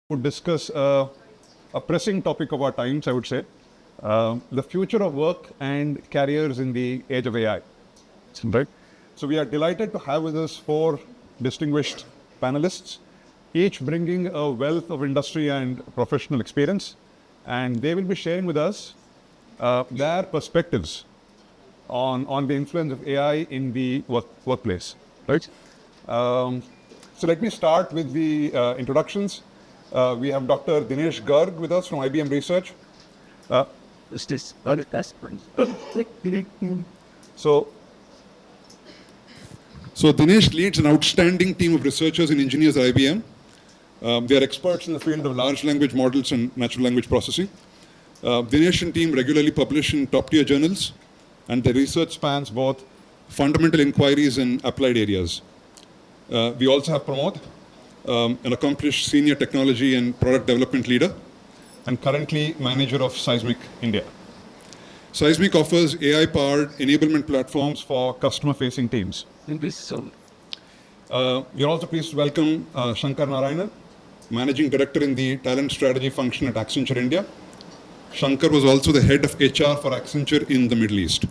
would discuss a pressing topic of our times, I would say, the future of work and careers in the age of AI. Right? So we are delighted to have with us four distinguished panelists, each bringing a wealth of industry and professional experience, and they will be sharing with us their perspectives on the influence of AI in the workplace. Right? So let me start with the introductions. We have Dr. Dinesh Garg with us from IBM Research. So Dinesh leads an outstanding team of researchers and engineers at IBM. They are experts in the field of large language models and natural language processing. Dinesh and team regularly publish in top-tier journals, and their research spans both fundamental inquiries and applied areas. We also have Pramod, an accomplished senior technology and product development leader, and currently manager of Seismic India. Seismic offers AI-powered enablement platforms for customer-facing teams. We are also pleased to welcome Shankar Narayanan, Managing Director in the Talent Strategy function at Accenture India. Shankar was also the head of HR for Accenture in the Middle East.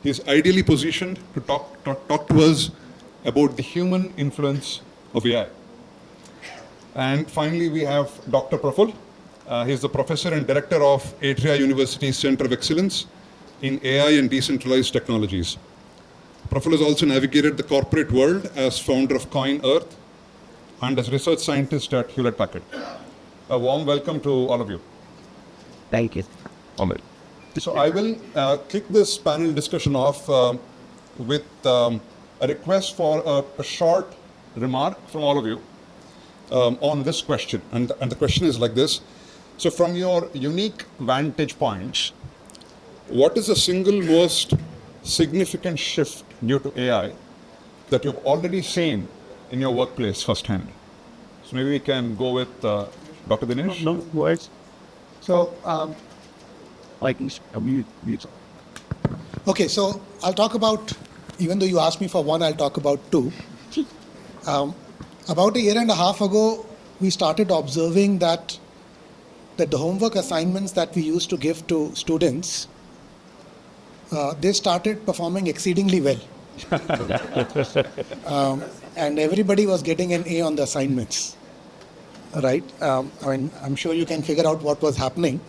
He is ideally positioned to talk to us about the human influence of AI. And finally, we have Dr. Praful. He is the professor and director of Atria University's Center of Excellence in AI and Decentralized Technologies. Praful has also navigated the corporate world as founder of Coin Earth and as research scientist at Hewlett Packard. A warm welcome to all of you. Thank you. So I will kick this panel discussion off with a request for a short remark from all of you on this question. And the question is like this. So from your unique vantage points, what is the single most significant shift due to AI that you've already seen in your workplace firsthand? So maybe we can go with Dr. Dinesh. No words. So, Okay, so I'll talk about, even though you asked me for one, I'll talk about two. About a year and a half ago, we started observing that the homework assignments that we used to give to students, they started performing exceedingly well. And everybody was getting an A on the assignments, right? I'm sure you can figure out what was happening.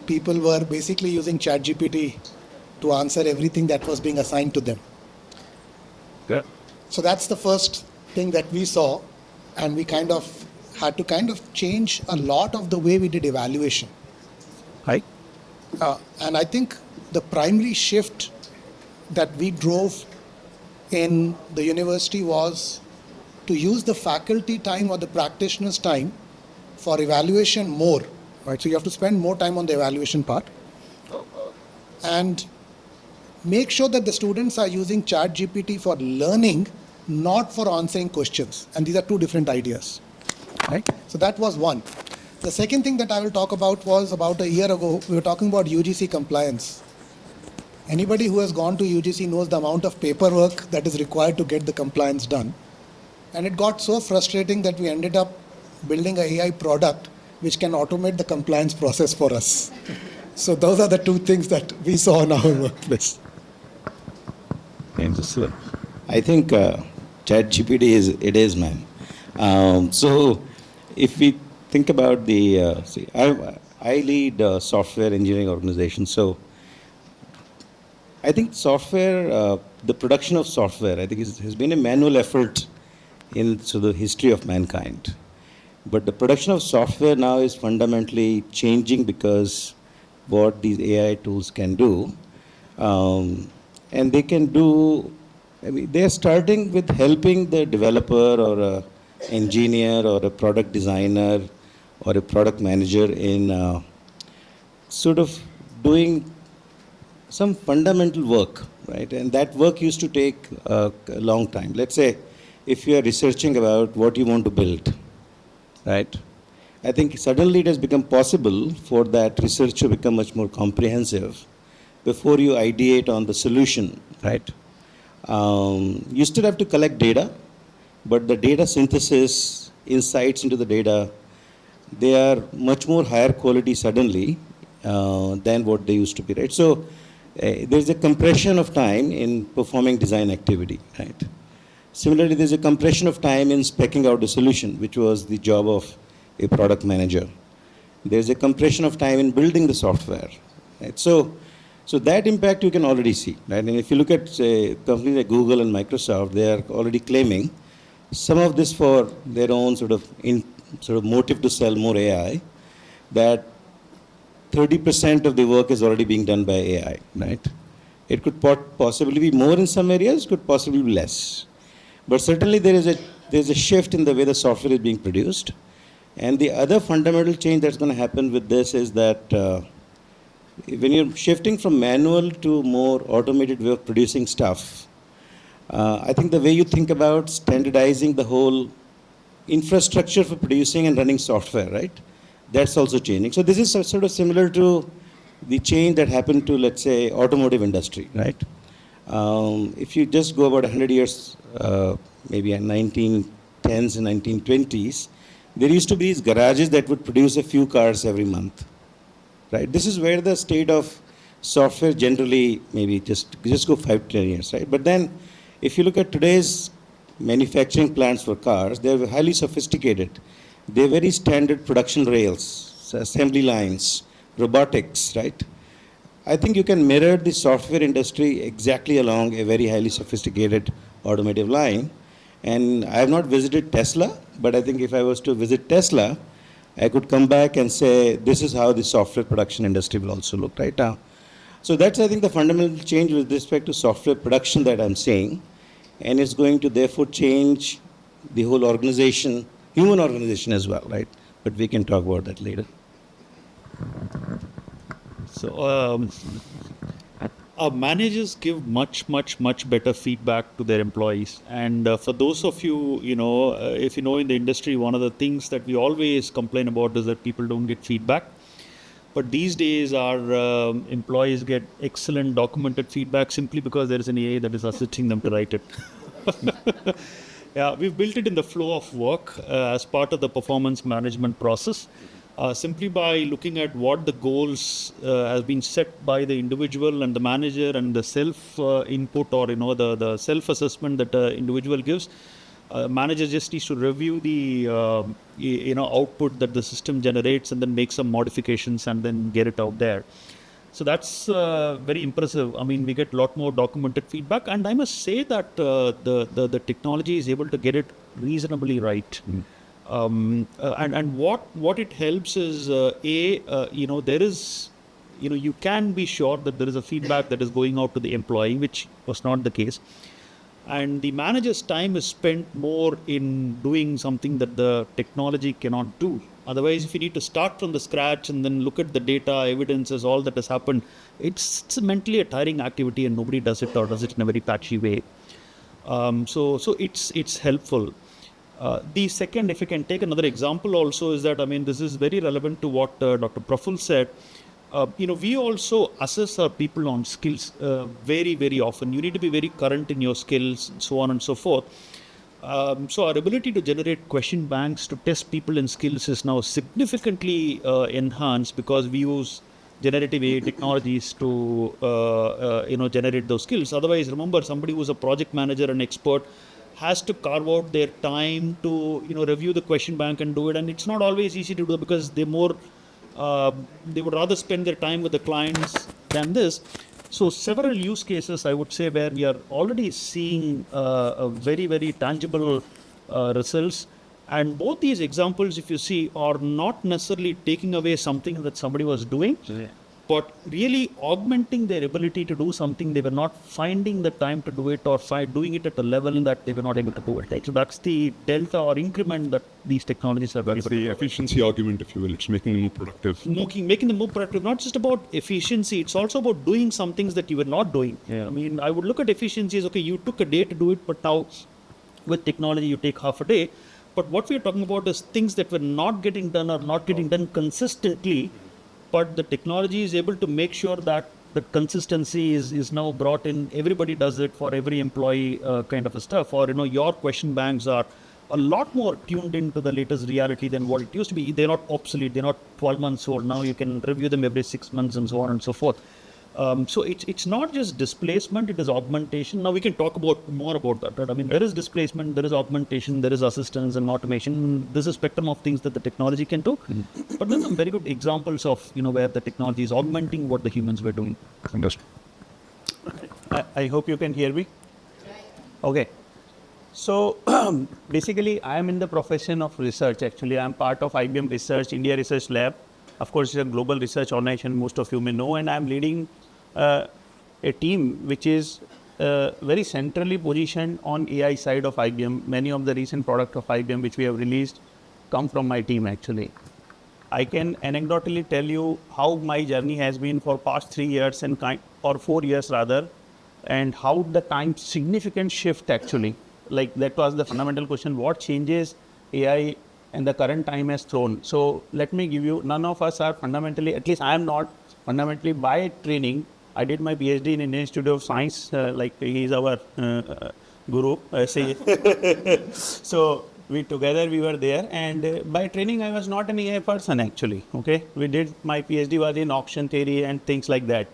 People were basically using ChatGPT to answer everything that was being assigned to them. Yeah. So that's the first thing that we saw, and we had to change a lot of the way we did evaluation. Hi. And I think the primary shift that we drove in the university was to use the faculty time or the practitioner's time for evaluation more. Right? So you have to spend more time on the evaluation part and make sure that the students are using ChatGPT for learning, not for answering questions. And these are two different ideas. Right? So that was one. The second thing that I will talk about was about a year ago, we were talking about UGC compliance. Anybody who has gone to UGC knows the amount of paperwork that is required to get the compliance done. And it got so frustrating that we ended up building an AI product which can automate the compliance process for us. So those are the two things that we saw in our workplace. I think ChatGPT is man. So if we think about I lead a software engineering organization. So I think software, the production of software, I think has been a manual effort in the history of mankind. But the production of software now is fundamentally changing because what these AI tools can do. And they can do, they're starting with helping the developer or an engineer or a product designer or a product manager in sort of doing some fundamental work, right? And that work used to take a long time. Let's say if you are researching about what you want to build, right? I think suddenly it has become possible for that research to become much more comprehensive before you ideate on the solution, right? You still have to collect data, but the data synthesis, insights into the data they are much more higher quality suddenly than what they used to be, right? So there's a compression of time in performing design activity, right? Similarly, there's a compression of time in speccing out the solution, which was the job of a product manager. There's a compression of time in building the software, right? So that impact you can already see, right? And if you look at, say, companies like Google and Microsoft, they are already claiming some of this for their own sort of motive to sell more AI, that 30% of the work is already being done by AI, right? It could possibly be more in some areas, could possibly be less. But certainly there's a shift in the way the software is being produced. And the other fundamental change that's going to happen with this is that when you're shifting from manual to more automated way of producing stuff, I think the way you think about standardizing the whole infrastructure for producing and running software, right? That's also changing. So this is sort of similar to the change that happened to, let's say, automotive industry, right? If you just go about 100 years, maybe in 1910s and 1920s, there used to be these garages that would produce a few cars every month, right? This is where the state of software generally maybe just go 5 to 10 years, right? But then if you look at today's manufacturing plants for cars, they're highly sophisticated. They're very standard production rails, assembly lines, robotics, right? I think you can mirror the software industry exactly along a very highly sophisticated automotive line. And I have not visited Tesla, but I think if I was to visit Tesla, I could come back and say, this is how the software production industry will also look right now. So that's, I think, the fundamental change with respect to software production that I'm seeing. And it's going to therefore change the whole organization, human organization as well, right? But we can talk about that later. So, our managers give much better feedback to their employees. And for those of you, if you know in the industry, one of the things that we always complain about is that people don't get feedback. But these days, our employees get excellent documented feedback simply because there is an AI that is assisting them to write it. Yeah, we've built it in the flow of work as part of the performance management process. Simply by looking at what the goals have been set by the individual and the manager and the self input or the self assessment that the individual gives, manager just needs to review the output that the system generates and then make some modifications and then get it out there. So that's very impressive. I mean, we get a lot more documented feedback, and I must say that the technology is able to get it reasonably right. And what it helps is there is you can be sure that there is a feedback that is going out to the employee, which was not the case. And the manager's time is spent more in doing something that the technology cannot do. Otherwise, if you need to start from the scratch and then look at the data, evidences, all that has happened, it's mentally a tiring activity, and nobody does it or does it in a very patchy way. So it's helpful. The second, if you can take another example also, is that, this is very relevant to what Dr. Praful said. We also assess our people on skills very, very often. You need to be very current in your skills, so on and so forth. So our ability to generate question banks to test people in skills is now significantly enhanced because we use generative AI technologies to generate those skills. Otherwise, remember, somebody who's a project manager and expert has to carve out their time to review the question bank and do it, and it's not always easy to do because they would rather spend their time with the clients than this. So several use cases, I would say, where we are already seeing very, very tangible results. And both these examples, if you see, are not necessarily taking away something that somebody was doing, but really augmenting their ability to do something they were not finding the time to do it, or doing it at a level that they were not able to do it. Right? So that's the delta or increment that these technologies are. That's the efficiency argument, if you will. It's making them more productive. Making them more productive, not just about efficiency, it's also about doing some things that you were not doing. Yeah. I would look at efficiency as, okay, you took a day to do it, but now with technology you take half a day. But what we're talking about is things that were not getting done or not getting done consistently, but the technology is able to make sure that the consistency is now brought in. Everybody does it for every employee kind of a stuff. Or, your question banks are a lot more tuned into the latest reality than what it used to be. They're not obsolete. They're not 12 months old. Now you can review them every 6 months and so on and so forth. So it's not just displacement, it is augmentation. Now we can talk about more about that. Right? I mean, there is displacement, there is augmentation, there is assistance and automation. There's a spectrum of things that the technology can do. But there's some very good examples of, where the technology is augmenting what the humans were doing. Understood. I hope you can hear me. Okay. So basically, I am in the profession of research. Actually, I am part of IBM Research, India Research Lab. Of course, it's a global research organization, most of you may know, and I am leading a team which is very centrally positioned on AI side of IBM. Many of the recent products of IBM which we have released come from my team actually. I can anecdotally tell you how my journey has been for past 3 years or 4 years rather, and how the time significant shift actually. Like that was the fundamental question, what changes AI and the current time has thrown. So let me give you, none of us are fundamentally, at least I am not fundamentally by training. I did my PhD in Indian Institute of Science, like he is our guru. So we were there, and by training I was not an AI person actually. Okay, we did, my PhD was in auction theory and things like that.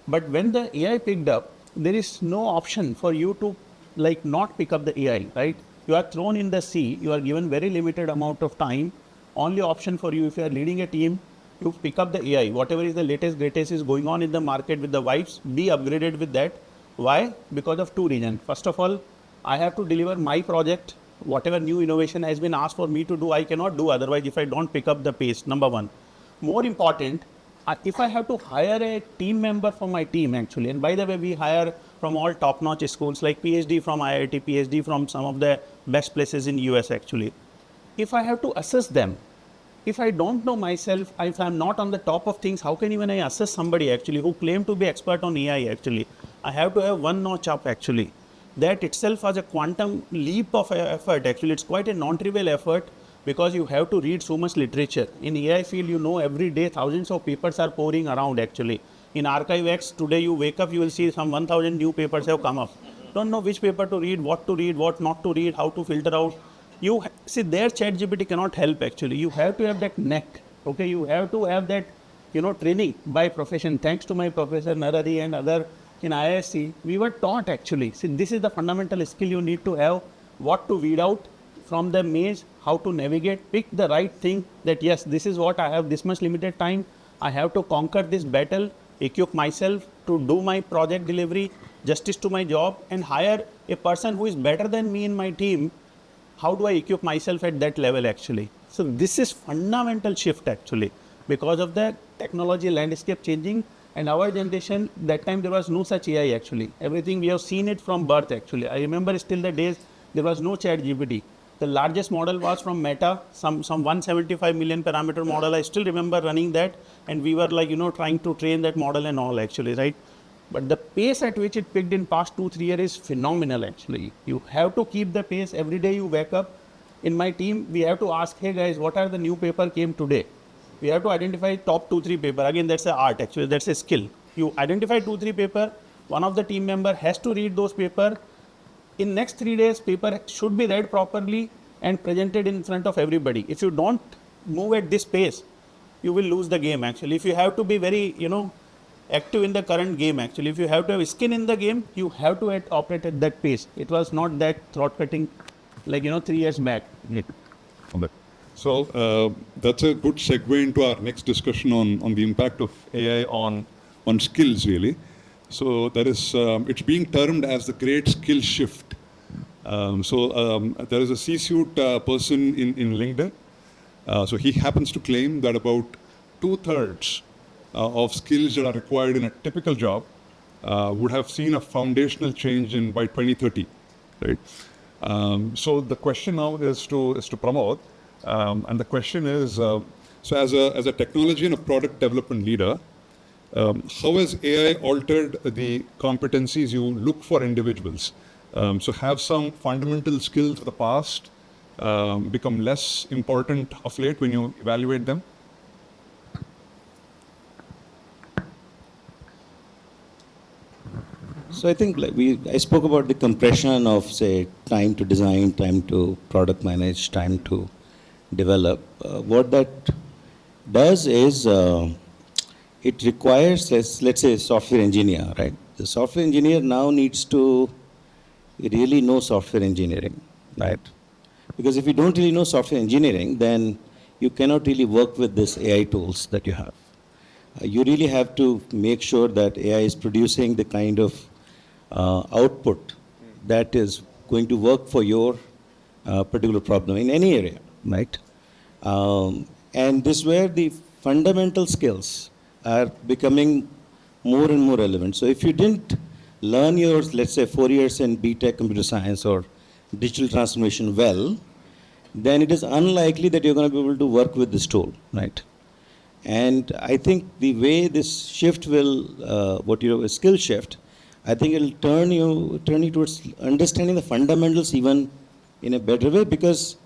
But when the AI picked up, there is no option for you to not pick up the AI, right? You are thrown in the sea, you are given very limited amount of time. Only option for you, if you are leading a team, you pick up the AI. Whatever is the latest, greatest is going on in the market with the vibes, be upgraded with that. Why? Because of 2 reasons. First of all, I have to deliver my project. Whatever new innovation has been asked for me to do, I cannot do otherwise if I don't pick up the pace, number one. More important, if I have to hire a team member for my team actually, and by the way, we hire from all top-notch schools like PhD from IIT, PhD from some of the best places in US actually. If I have to assess them, if I don't know myself, if I'm not on the top of things, how can even I assess somebody actually who claim to be expert on AI actually? I have to have one notch up actually. That itself was a quantum leap of effort actually. It's quite a non-trivial effort because you have to read so much literature. In AI field, every day thousands of papers are pouring around actually. In ArchiveX, today you wake up, you will see some 1000 new papers have come up. Don't know which paper to read, what not to read, how to filter out. You see, there ChatGPT cannot help actually. You have to have that neck, okay? You have to have that, training by profession. Thanks to my professor Narari and other in IISc, we were taught actually. See, this is the fundamental skill you need to have, what to weed out from the maze, how to navigate, pick the right thing that yes, this is what I have, this much limited time. I have to conquer this battle, equip myself to do my project delivery, justice to my job, and hire a person who is better than me in my team. How do I equip myself at that level actually? So this is fundamental shift actually because of the technology landscape changing, and our generation, that time there was no such AI actually. Everything we have seen it from birth actually. I remember still the days there was no ChatGPT. The largest model was from Meta, some 175 million parameter model. I still remember running that, and we were trying to train that model and all actually, right? But the pace at which it picked in past 2-3 years is phenomenal actually. You have to keep the pace. Every day you wake up. In my team, we have to ask, hey guys, what are the new paper came today? We have to identify top 2-3 paper. Again, that's an art actually, that's a skill. You identify 2-3 paper, one of the team member has to read those paper. In next 3 days, paper should be read properly and presented in front of everybody. If you don't move at this pace, you will lose the game actually. If you have to be very, active in the current game actually, if you have to have skin in the game, you have to operate at that pace. It was not that throat cutting 3 years back. So that's a good segue into our next discussion on the impact of AI on skills really. So there is, it's being termed as the great skill shift. There is a C-suite person in LinkedIn. So he happens to claim that about 2/3 of skills that are required in a typical job would have seen a foundational change by 2030, right? So the question now is to Pramod, and the question is, so as a technology and a product development leader, how has AI altered the competencies you look for individuals? So have some fundamental skills of the past become less important of late when you evaluate them? So I think I spoke about the compression of, say, time to design, time to product manage, time to develop. What that does is it requires, let's say, a software engineer, right? The software engineer now needs to really know software engineering, right? Because if you don't really know software engineering, then you cannot really work with these AI tools that you have. You really have to make sure that AI is producing the kind of output that is going to work for your particular problem in any area, right? And this is where the fundamental skills are becoming more and more relevant. So if you didn't learn your, let's say, 4 years in BTech computer science or digital transformation well, then it is unlikely that you're going to be able to work with this tool, right? And I think the way this shift will, a skill shift, I think it'll turn you towards understanding the fundamentals even in a better way, because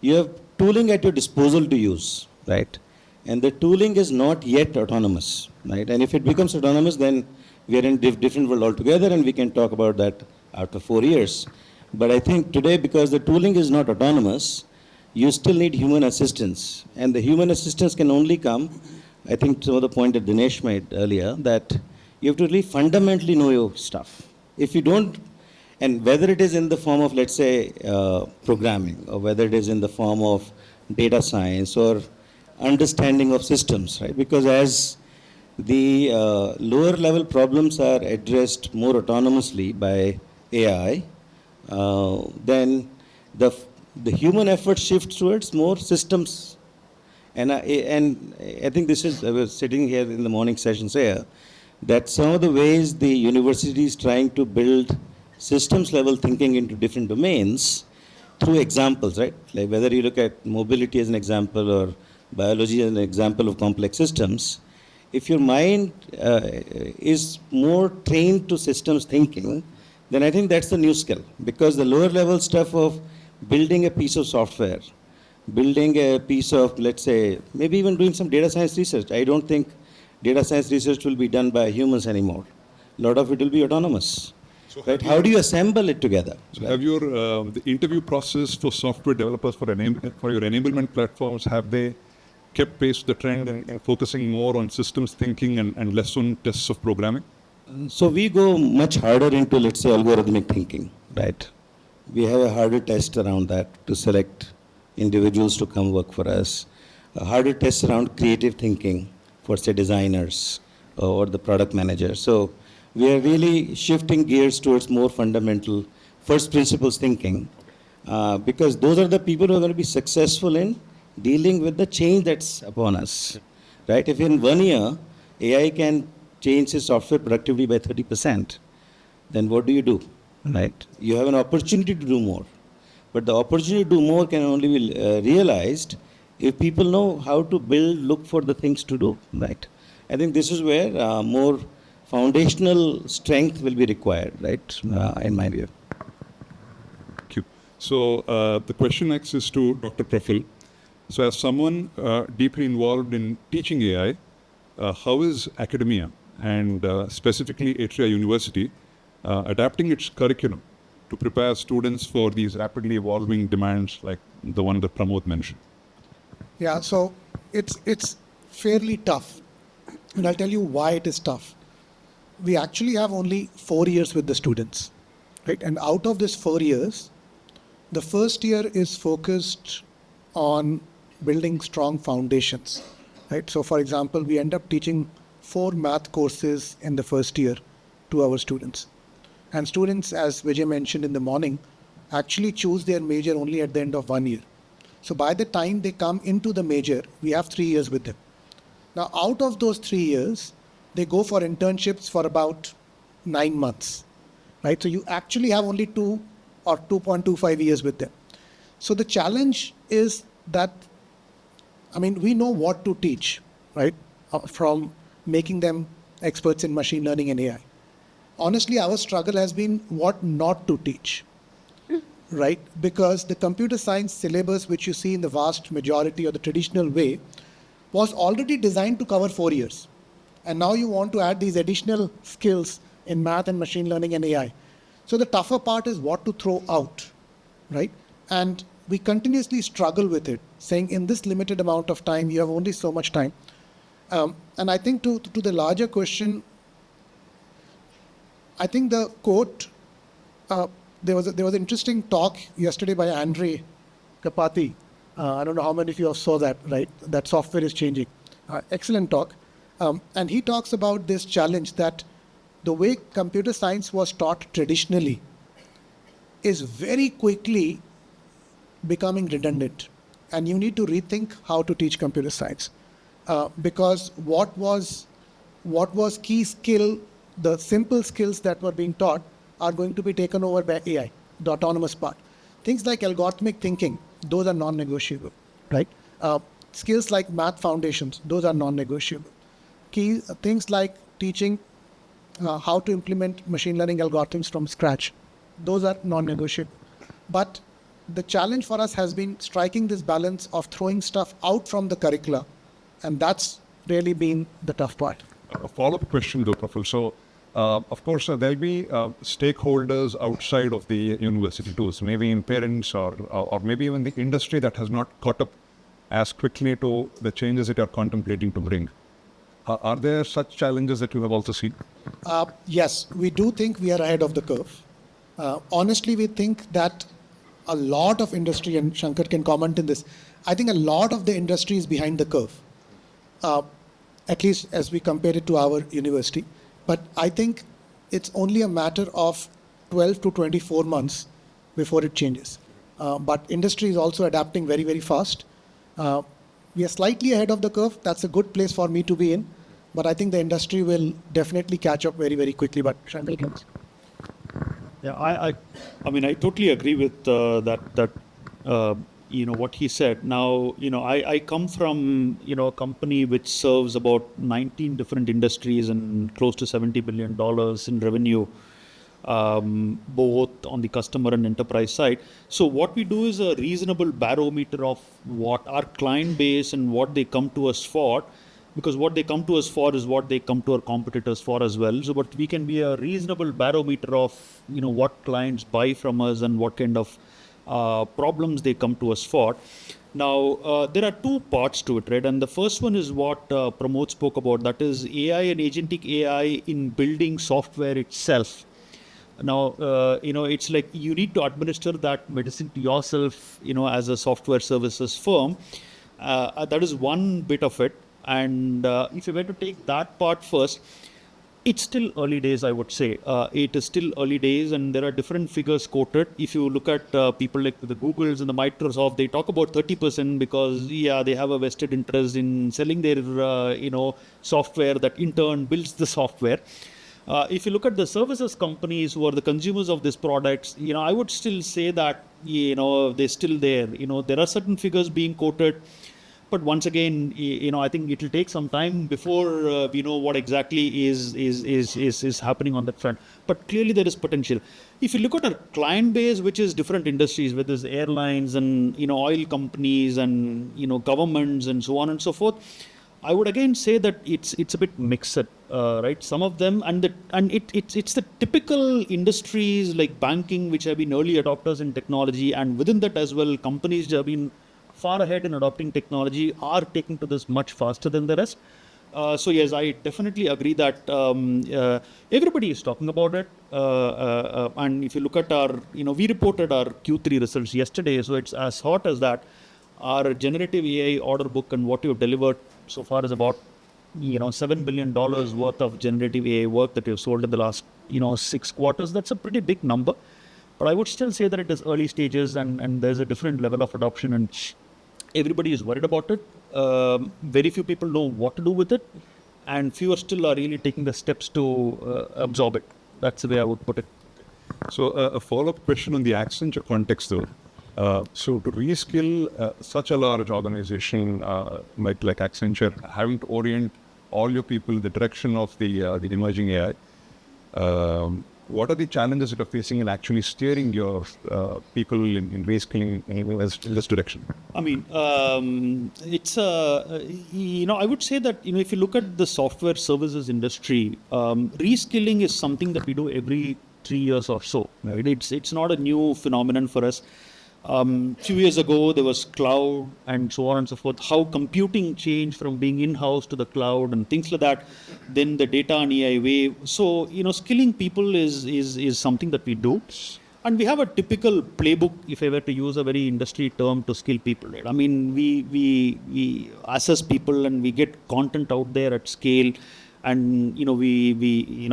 you have tooling at your disposal to use, right? And the tooling is not yet autonomous, right? And if it becomes autonomous, then we are in different world altogether, and we can talk about that after 4 years. But I think today, because the tooling is not autonomous, you still need human assistance. And the human assistance can only come, I think some of the point that Dinesh made earlier, that you have to really fundamentally know your stuff. If you don't, and whether it is in the form of, let's say, programming, or whether it is in the form of data science or understanding of systems, right? Because as the lower level problems are addressed more autonomously by AI, then the human effort shifts towards more systems. And I think this is, I was sitting here in the morning sessions here, that some of the ways the university is trying to build systems level thinking into different domains through examples, right? Like whether you look at mobility as an example or biology as an example of complex systems, if your mind is more trained to systems thinking, then I think that's the new skill. Because the lower level stuff of building a piece of software, building a piece of, let's say, maybe even doing some data science research. I don't think data science research will be done by humans anymore. A lot of it will be autonomous. So Right? How do you assemble it together? So have your the interview process for software developers for your enablement platforms, have they kept pace with the trend and focusing more on systems thinking and less on tests of programming? So we go much harder into, let's say, algorithmic thinking, right? We have a harder test around that to select individuals to come work for us. A harder test around creative thinking for, say, designers or the product manager. So we are really shifting gears towards more fundamental first principles thinking, because those are the people who are going to be successful in dealing with the change that's upon us, right? If in 1 year AI can change its software productivity by 30%, then what do? Right? You have an opportunity to do more. But the opportunity to do more can only be realized if people know how to build, look for the things to do, right? I think this is where more foundational strength will be required, right, in my view. Thank you. So the question next is to Dr. Praful. So as someone deeply involved in teaching AI, how is academia and specifically Atria University adapting its curriculum to prepare students for these rapidly evolving demands like the one that Pramod mentioned? Yeah, so it's fairly tough. And I'll tell you why it is tough. We actually have only 4 years with the students, right? And out of this 4 years, the first year is focused on building strong foundations, right? So for example, we end up teaching 4 math courses in the first year to our students. And students, as Vijay mentioned in the morning, actually choose their major only at the end of 1 year. So by the time they come into the major, we have 3 years with them. Now, out of those 3 years, they go for internships for about 9 months, right? So you actually have only 2 or 2.25 years with them. So the challenge is that, I mean, we know what to teach, right? From making them experts in machine learning and AI. Honestly, our struggle has been what not to teach, right? Because the computer science syllabus, which you see in the vast majority or the traditional way, was already designed to cover 4 years. And now you want to add these additional skills in math and machine learning and AI. So the tougher part is what to throw out, right? And we continuously struggle with it, saying in this limited amount of time, you have only so much time. And I think to the larger question, I think the quote, there was an interesting talk yesterday by Andre Kapati. I don't know how many of you saw that, right? That software is changing. Excellent talk. And he talks about this challenge that the way computer science was taught traditionally is very quickly becoming redundant. And you need to rethink how to teach computer science. Because what was key skill, the simple skills that were being taught are going to be taken over by AI, the autonomous part. Things like algorithmic thinking, those are non-negotiable, right? Skills like math foundations, those are non-negotiable. Key things like teaching how to implement machine learning algorithms from scratch, those are non-negotiable. But the challenge for us has been striking this balance of throwing stuff out from the curricula, and that's really been the tough part. A follow-up question though, Praful. So, of course, there'll be stakeholders outside of the university too, so maybe in parents or maybe even the industry that has not caught up as quickly to the changes that you're contemplating to bring. Are there such challenges that you have also seen? Yes, we do think we are ahead of the curve. Honestly, we think that a lot of industry, and Shankar can comment in this, I think a lot of the industry is behind the curve, at least as we compare it to our university. But I think it's only a matter of 12 to 24 months before it changes. But industry is also adapting very, very fast. We are slightly ahead of the curve. That's a good place for me to be in. But I think the industry will definitely catch up very, very quickly. But Shankar can. Yeah, I mean, I totally agree with what he said. Now, I come from, a company which serves about 19 different industries and close to $70 billion in revenue, both on the customer and enterprise side. So what we do is a reasonable barometer of what our client base and what they come to us for, because what they come to us for is what they come to our competitors for as well. So, but we can be a reasonable barometer of, what clients buy from us and what kind of problems they come to us for. Now, there are two parts to it, right? And the first one is what Pramod spoke about, that is AI and agentic AI in building software itself. Now, it's like you need to administer that medicine to yourself, as a software services firm. That is one bit of it. And if you were to take that part first, it's still early days, I would say. It is still early days, and there are different figures quoted. If you look at people like the Googles and the Microsoft, they talk about 30% because, they have a vested interest in selling their, software that in turn builds the software. If you look at the services companies who are the consumers of these products, I would still say that, they're still there. There are certain figures being quoted. But once again, I think it will take some time before we know what exactly is happening on that front. But clearly there is potential. If you look at our client base, which is different industries, whether it's airlines and oil companies and governments and so on and so forth, I would again say that it's a bit mixed, right? Some of them it's the typical industries like banking, which have been early adopters in technology, and within that as well, companies which have been far ahead in adopting technology are taking to this much faster than the rest. So yes, I definitely agree that everybody is talking about it. And if you look at our, we reported our Q3 results yesterday, so it's as hot as that. Our generative AI order book and what we've delivered so far is about, $7 billion worth of generative AI work that we've sold in the last, 6 quarters. That's a pretty big number. But I would still say that it is early stages and there's a different level of adoption and everybody is worried about it. Very few people know what to do with it, and fewer still are really taking the steps to absorb it. That's the way I would put it. So a follow-up question on the Accenture context though. So to reskill such a large organization like Accenture, having to orient all your people in the direction of the emerging AI, what are the challenges that are facing in actually steering your people in reskilling in this direction? I mean, it's I would say that if you look at the software services industry, reskilling is something that we do every 3 years or so. Right? It's not a new phenomenon for us. Few years ago, there was cloud and so on and so forth. How computing changed from being in-house to the cloud and things like that. Then the data and AI wave. So skilling people is something that we do. And we have a typical playbook, if I were to use a very industry term, to skill people. Right? I mean, we assess people and we get content out there at scale. And we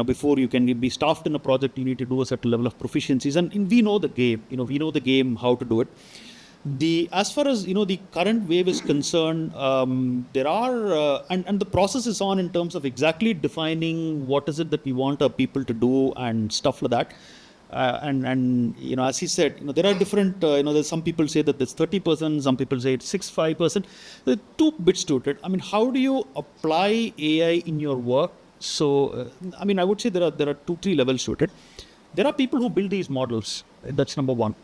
before you can be staffed in a project, you need to do a certain level of proficiencies, and we know the game. We know the game, how to do it. As far as the current wave is concerned, there are and the process is on in terms of exactly defining what is it that we want our people to do and stuff like that. And as he said, there are different. There's some people say that it's 30%, some people say it's 65%. There are two bits to it. I mean, how do you apply AI in your work? So, I would say there are 2-3 levels to it. There are people who build these models. That's number one.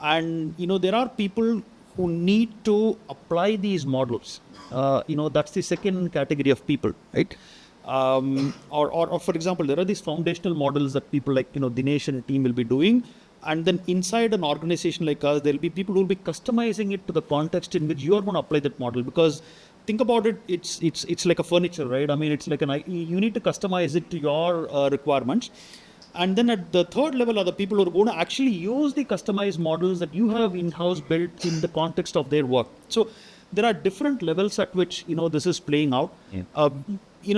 And there are people who need to apply these models. That's the second category of people, right? Or for example, there are these foundational models that people like Dinesh and team will be doing, and then inside an organization like us, there will be people who will be customizing it to the context in which you are going to apply that model. Because think about it, it's like a furniture, right? I mean, it's like you need to customize it to your requirements. And then at the third level are the people who are going to actually use the customized models that you have in-house built in the context of their work. So there are different levels at which this is playing out. Yeah.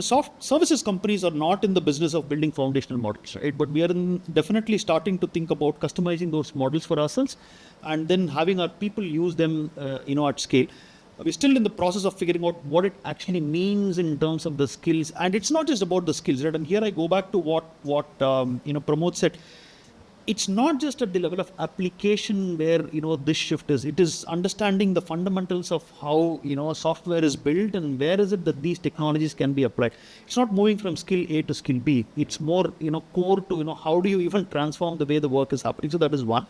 Soft services companies are not in the business of building foundational models, right? But we are definitely starting to think about customizing those models for ourselves, and then having our people use them, at scale. We're still in the process of figuring out what it actually means in terms of the skills, and it's not just about the skills, right? And here I go back to what Pramod said. It's not just at the level of application where this shift is. It is understanding the fundamentals of how software is built and where is it that these technologies can be applied. It's not moving from skill A to skill B. It's more core to how do you even transform the way the work is happening. So that is one.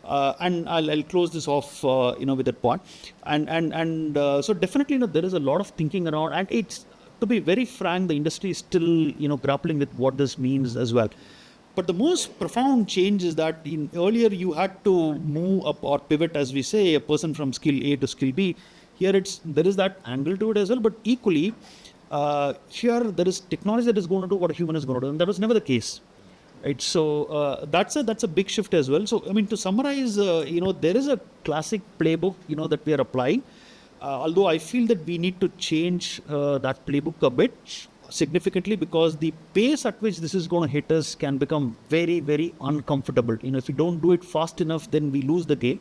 And I'll close this off with that point. And so definitely there is a lot of thinking around, and it's, to be very frank, the industry is still grappling with what this means as well. But the most profound change is that earlier you had to move up or pivot, as we say, a person from skill A to skill B. Here there is that angle to it as well, but equally here there is technology that is going to do what a human is going to do, and that was never the case. Right, so that's a big shift as well. So to summarize, there is a classic playbook that we are applying. Although I feel that we need to change that playbook a bit significantly, because the pace at which this is going to hit us can become very, very uncomfortable. If we don't do it fast enough, then we lose the game.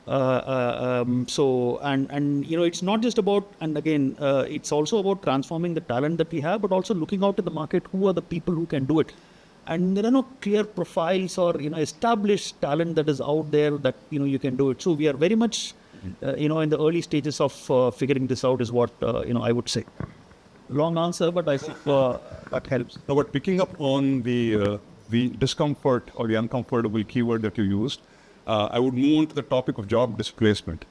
So it's not just about, and again, it's also about transforming the talent that we have, but also looking out in the market, who are the people who can do it. And there are no clear profiles or established talent that is out there that you can do it. So we are very much in the early stages of figuring this out, is what I would say. Long answer, but I think that helps. Now, but picking up on the discomfort or the uncomfortable keyword that you used, I would move on to the topic of job displacement,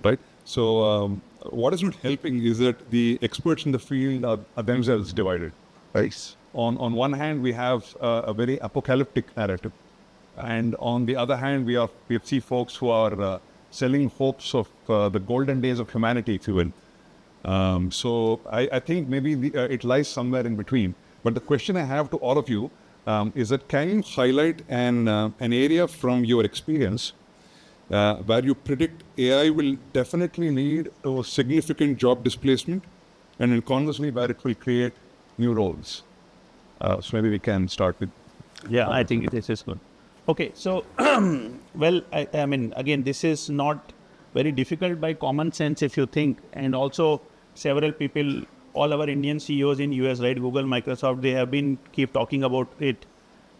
right? So what is not helping is that the experts in the field are themselves divided, right? On one hand, we have a very apocalyptic narrative, and on the other hand, we see folks who are selling hopes of the golden days of humanity, if you will. So I think maybe it lies somewhere in between. But the question I have to all of you is that, can you highlight an area from your experience where you predict AI will definitely lead to significant job displacement, and then conversely where it will create new roles? So maybe we can start with... Yeah, I think this is good. Okay, so, well, I mean, again, this is not very difficult by common sense if you think, and also several people, all our Indian CEOs in US, right, Google, Microsoft, they have been keep talking about it.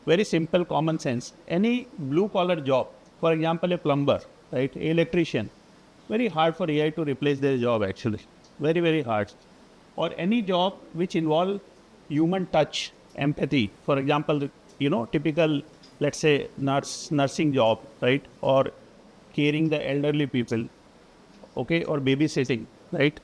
Very simple common sense. Any blue collar job, for example, a plumber, right, an electrician, very hard for AI to replace their job actually, very, very hard. Or any job which involve human touch, empathy, for example, typical, let's say, nursing job, right? Or caring the elderly people, okay, or babysitting, right,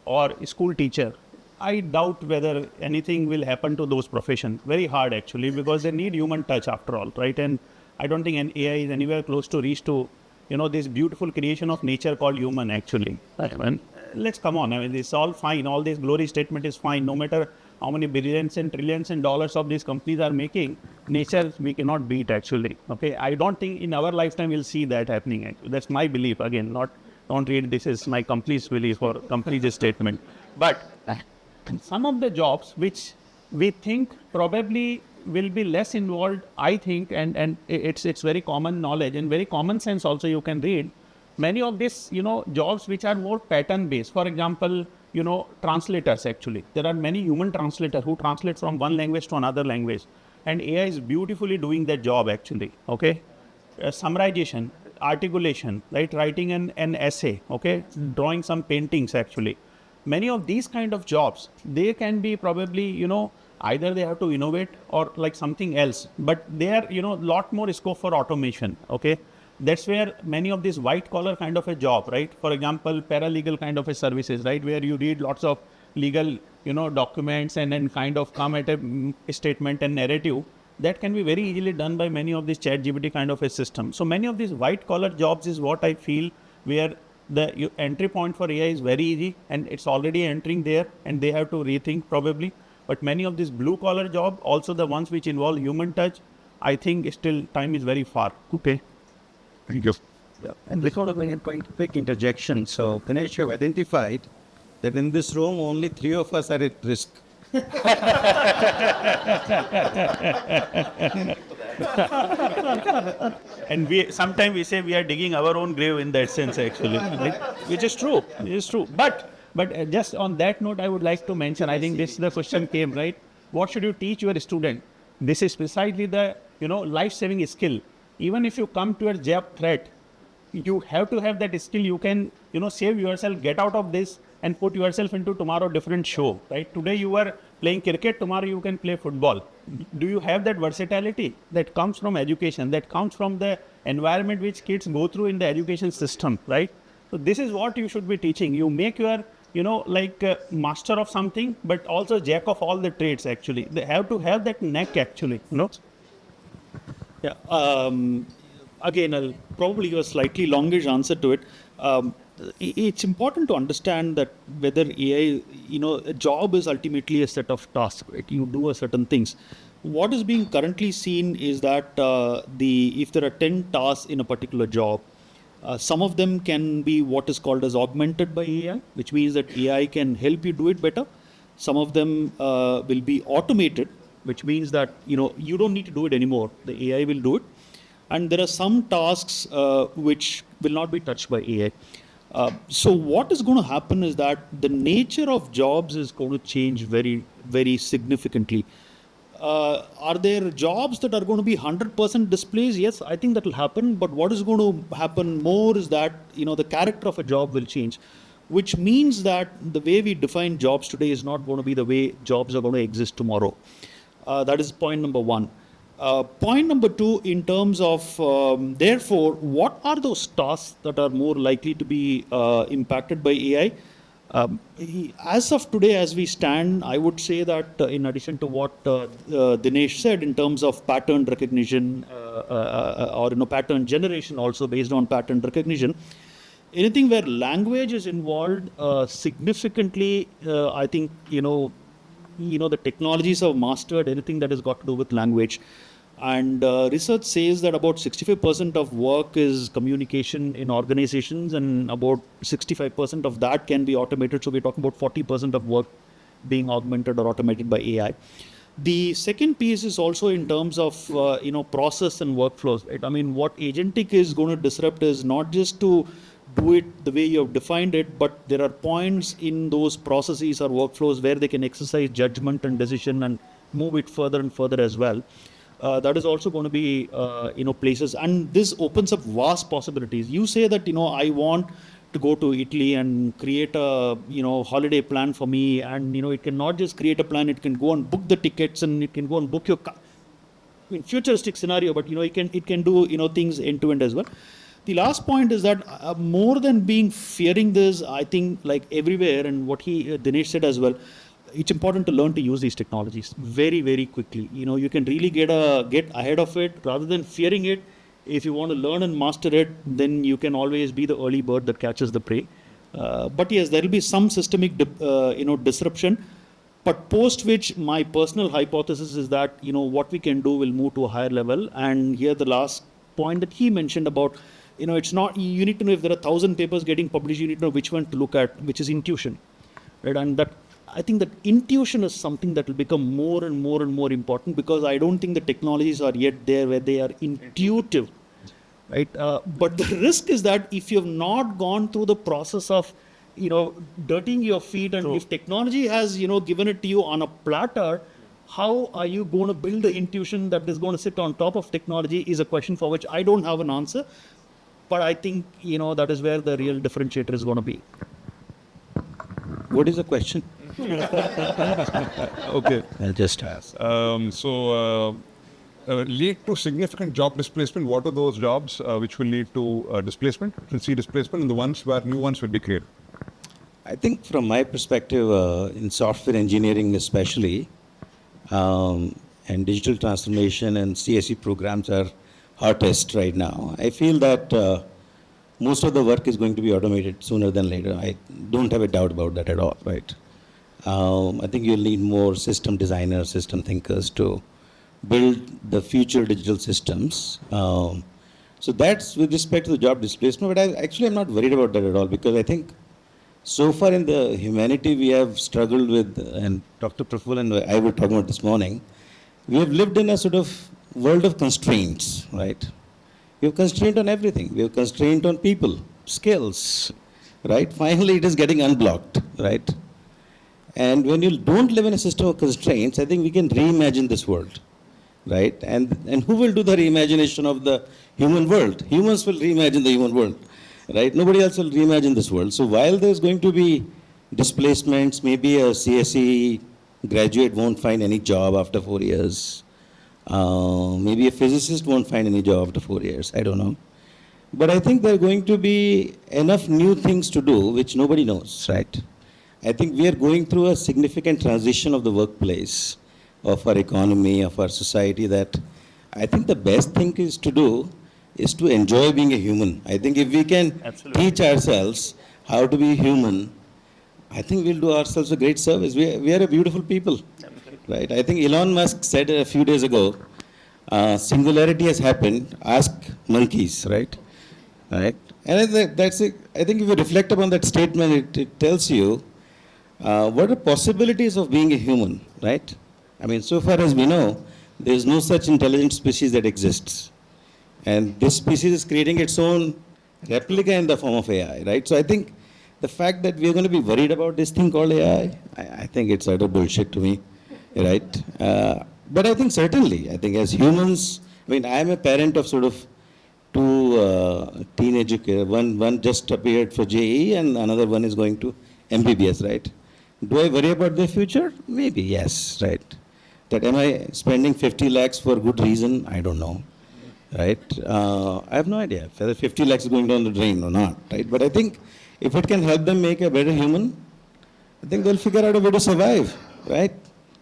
or school teacher. I doubt whether anything will happen to those professions. Very hard actually, because they need human touch after all, right? And I don't think an AI is anywhere close to reach to, this beautiful creation of nature called human actually. I mean, let's come on. I mean, it's all fine. All this glory statement is fine. No matter how many billions and trillions and dollars of these companies are making, nature we cannot beat actually. Okay, I don't think in our lifetime we'll see that happening. That's my belief. Again, not don't read this is my complete belief or complete statement. But some of the jobs which we think probably will be less involved, I think, and it's very common knowledge and very common sense also you can read. Many of these, jobs which are more pattern based. For example, translators actually. There are many human translators who translate from one language to another language. And AI is beautifully doing that job actually, okay? Summarization, articulation, right? Writing an essay, okay? Drawing some paintings actually. Many of these kind of jobs, they can be probably, either they have to innovate or like something else, but they are, lot more scope for automation, okay? That's where many of these white collar kind of a job, right? For example, paralegal kind of a services, right? Where you read lots of legal, documents and then kind of come at a statement and narrative. That can be very easily done by many of these ChatGPT kind of a system. So many of these white collar jobs is what I feel where the entry point for AI is very easy and it's already entering there and they have to rethink probably. But many of these blue collar job, also the ones which involve human touch, I think still time is very far. Okay. Thank you. Yeah. And before going quick interjection, so Ganesh, you have identified that in this room only 3 of us are at risk. And sometimes we say we are digging our own grave in that sense actually, right? Which is true. It is true. But just on that note, I would like to mention, I think the question came, right? What should you teach your student? This is precisely the, life-saving skill. Even if you come to a job threat, you have to have that skill. You can, save yourself, get out of this and put yourself into tomorrow different show, right? Today you are playing cricket, tomorrow you can play football. Do you have that versatility that comes from education, that comes from the environment which kids go through in the education system, right? So this is what you should be teaching. You make your, master of something, but also jack of all the trades actually. They have to have that neck actually, Yeah. Again, I'll probably give a slightly longish answer to it. It's important to understand that whether AI, a job is ultimately a set of tasks, right? You do a certain things. What is being currently seen is that if there are 10 tasks in a particular job, some of them can be what is called as augmented by AI, which means that AI can help you do it better. Some of them will be automated, which means that you don't need to do it anymore. The AI will do it. And there are some tasks which will not be touched by AI. So what is going to happen is that the nature of jobs is going to change very, very significantly. Are there jobs that are going to be 100% displaced? Yes, I think that will happen. But what is going to happen more is that, the character of a job will change, which means that the way we define jobs today is not going to be the way jobs are going to exist tomorrow. That is point number one. Point number two, in terms of, therefore, what are those tasks that are more likely to be impacted by AI? As of today, as we stand, I would say that in addition to what Dinesh said in terms of pattern recognition or pattern generation also based on pattern recognition, anything where language is involved significantly, I think, the technologies have mastered anything that has got to do with language. And research says that about 65% of work is communication in organizations and about 65% of that can be automated. So we're talking about 40% of work being augmented or automated by AI. The second piece is also in terms of, process and workflows. Right? I mean, what agentic is going to disrupt is not just to do it the way you have defined it, but there are points in those processes or workflows where they can exercise judgment and decision and move it further and further as well. That is also going to be, places. And this opens up vast possibilities. You say that, I want to go to Italy and create a, holiday plan for me. And, it can not just create a plan, it can go and book the tickets and it can go and book your car. futuristic scenario, but it can do things end to end as well. The last point is that more than being fearing this, I think like everywhere, and what Dinesh said as well, it's important to learn to use these technologies very, very quickly. You can really get ahead of it rather than fearing it. If you want to learn and master it, then you can always be the early bird that catches the prey. But yes, there will be some systemic disruption. But post which, my personal hypothesis is that what we can do will move to a higher level. And here the last point that he mentioned about, it's not, you need to know if there are 1,000 papers getting published, you need to know which one to look at, which is intuition, right? And that, I think that intuition is something that will become more and more and more important, because I don't think the technologies are yet there where they are intuitive, right? But the risk is that if you have not gone through the process of dirtying your feet, and if technology has given it to you on a platter, how are you going to build the intuition that is going to sit on top of technology is a question for which I don't have an answer. But I think that is where the real differentiator is going to be. What is the question? Okay. I'll just ask. Lead to significant job displacement. What are those jobs which will lead to displacement, will see displacement, and the ones where new ones will be created? I think from my perspective, in software engineering especially, and digital transformation and CSE programs are hottest right now. I feel that most of the work is going to be automated sooner than later. I don't have a doubt about that at all, right? I think you'll need more system designers, system thinkers to build the future digital systems. So that's with respect to the job displacement, but I'm not worried about that at all, because I think so far in the humanity we have struggled with, and Dr. Praful and I were talking about this morning, we have lived in a sort of world of constraints, right? We have constraint on everything. We have constraint on people, skills, right? Finally, it is getting unblocked, right? And when you don't live in a system of constraints, I think we can reimagine this world, right? And who will do the reimagination of the human world? Humans will reimagine the human world, right? Nobody else will reimagine this world. So while there's going to be displacements, maybe a CSE graduate won't find any job after 4 years. Maybe a physicist won't find any job after 4 years. I don't know. But I think there are going to be enough new things to do which nobody knows, right? I think we are going through a significant transition of the workplace, of our economy, of our society, that I think the best thing is to do is to enjoy being a human. I think if we can teach ourselves how to be human, I think we'll do ourselves a great service. We are a beautiful people, right? I think Elon Musk said a few days ago, singularity has happened, ask monkeys, right? Right? And that's it. I think if you reflect upon that statement, it tells you what are the possibilities of being a human, right? I mean, so far as we know, there is no such intelligent species that exists. And this species is creating its own replica in the form of AI, right? So I think the fact that we are going to be worried about this thing called AI, I think it's utter bullshit to me, right? But I think certainly, I think as humans, I mean, I am a parent of sort of two teenage kids. One just appeared for JE and another one is going to MBBS, right? Do I worry about their future? Maybe, yes, right? That am I spending 50 lakhs for good reason? I don't know, right? I have no idea whether 50 lakhs is going down the drain or not, right? But I think if it can help them make a better human, I think they'll figure out a way to survive, right?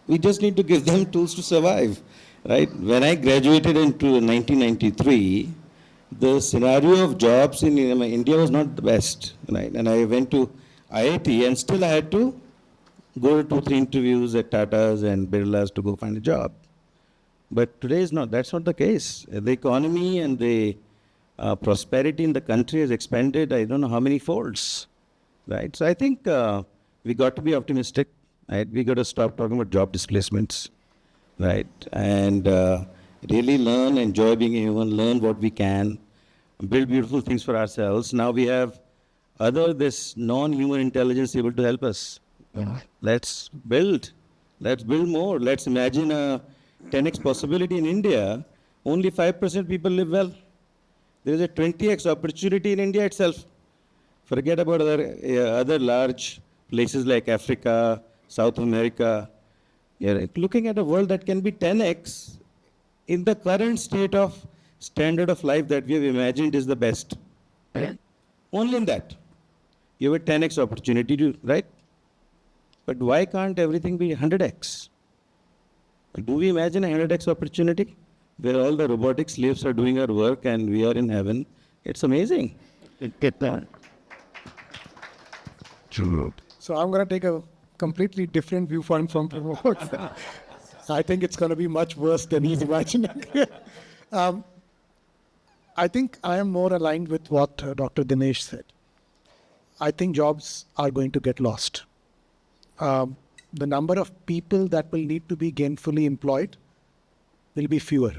We just need to give them tools to survive, right? When I graduated into 1993, the scenario of jobs in India was not the best, right? And I went to IIT and still I had to go to 2-3 interviews at Tata's and Birla's to go find a job. But today is not, that's not the case. The economy and the prosperity in the country has expanded, I don't know how many folds, right? So I think we got to be optimistic, right? We got to stop talking about job displacements, right? And really learn, enjoy being a human, learn what we can, build beautiful things for ourselves. Now we have this non-human intelligence able to help us. Let's build more. Let's imagine a 10x possibility in India. Only 5% people live well. There is a 20x opportunity in India itself. Forget about other large places like Africa, South America. You're looking at a world that can be 10x in the current state of standard of life that we have imagined is the best. Only in that. You have a 10x opportunity to, right? But why can't everything be 100x? Do we imagine a 100x opportunity where all the robotic slaves are doing our work and we are in heaven? It's amazing. Get that. So I'm going to take a completely different viewpoint from Pramod. I think it's going to be much worse than he's imagining. I think I am more aligned with what Dr. Dinesh said. I think jobs are going to get lost. The number of people that will need to be gainfully employed will be fewer.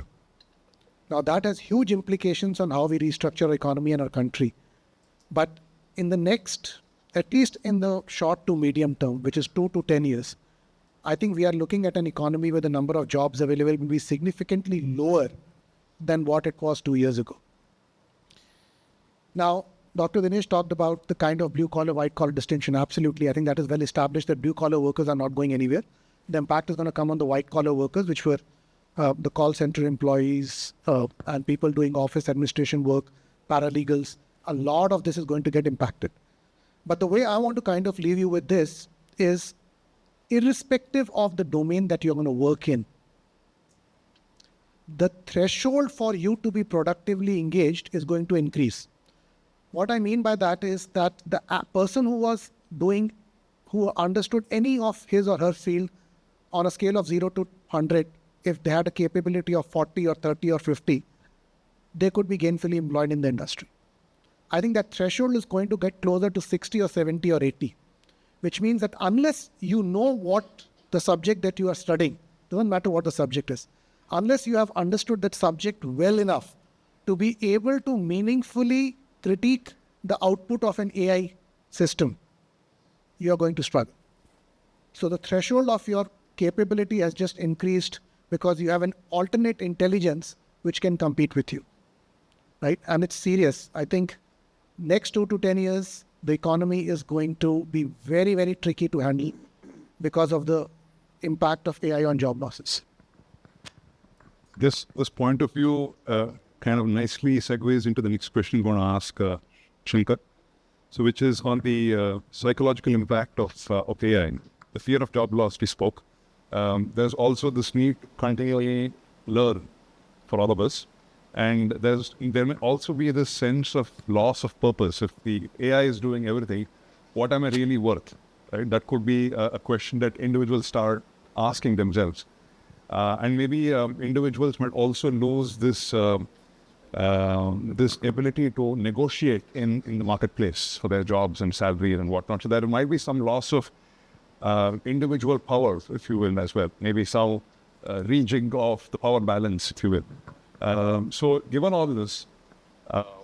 Now that has huge implications on how we restructure our economy and our country. But in the next, at least in the short to medium term, which is 2 to 10 years, I think we are looking at an economy where the number of jobs available will be significantly lower than what it was 2 years ago. Now, Dr. Dinesh talked about the kind of blue-collar, white-collar distinction. Absolutely. I think that is well established that blue-collar workers are not going anywhere. The impact is going to come on the white-collar workers, which were the call center employees and people doing office administration work, paralegals. A lot of this is going to get impacted. But the way I want to kind of leave you with this is, irrespective of the domain that you're going to work in, the threshold for you to be productively engaged is going to increase. What I mean by that is that the person who understood any of his or her field on a scale of 0 to 100, if they had a capability of 40 or 30 or 50, they could be gainfully employed in the industry. I think that threshold is going to get closer to 60 or 70 or 80, which means that unless you know what the subject that you are studying, doesn't matter what the subject is, unless you have understood that subject well enough to be able to meaningfully critique the output of an AI system, you are going to struggle. So the threshold of your capability has just increased because you have an alternate intelligence which can compete with you, right? And it's serious. I think next 2 to 10 years, the economy is going to be very, very tricky to handle because of the impact of AI on job losses. This point of view kind of nicely segues into the next question I'm going to ask Shankar. So, which is on the psychological impact of AI, the fear of job loss we spoke. There's also this need to continually learn for all of us. And there may also be this sense of loss of purpose. If the AI is doing everything, what am I really worth? Right? That could be a question that individuals start asking themselves. And maybe individuals might also lose this ability to negotiate in the marketplace for their jobs and salaries and whatnot. So there might be some loss of individual power, if you will, as well. Maybe some rejig of the power balance, if you will. So given all this,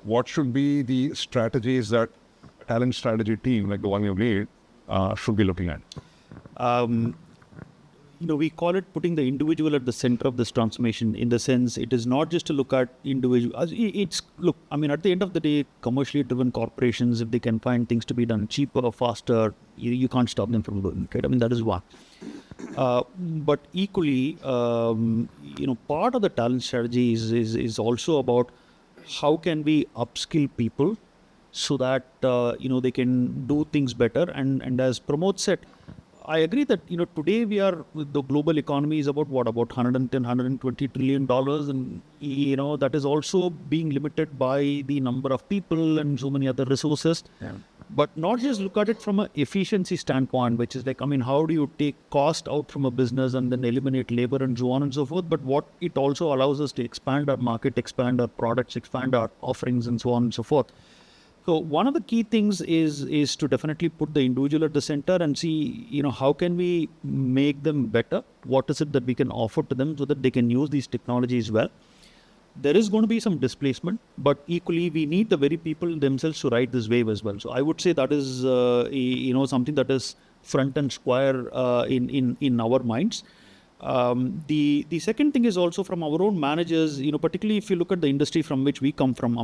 what should be the strategies that a talent strategy team like the one you lead should be looking at? We call it putting the individual at the center of this transformation, in the sense it is not just to look at individual. At the end of the day, commercially driven corporations, if they can find things to be done cheaper or faster, you can't stop them from doing it, right? That is one. But equally, part of the talent strategy is also about how can we upskill people so that, they can do things better. And as Pramod said, I agree that, today the global economy is about 110, $120 trillion. And, that is also being limited by the number of people and so many other resources. Yeah. But not just look at it from an efficiency standpoint, which is like, how do you take cost out from a business and then eliminate labor and so on and so forth. But what it also allows us to expand our market, expand our products, expand our offerings and so on and so forth. So one of the key things is to definitely put the individual at the center and see, how can we make them better? What is it that we can offer to them so that they can use these technologies well? There is going to be some displacement, but equally we need the very people themselves to ride this wave as well. So I would say that is, something that is front and square in our minds. The second thing is also from our own managers, particularly if you look at the industry from which we come from.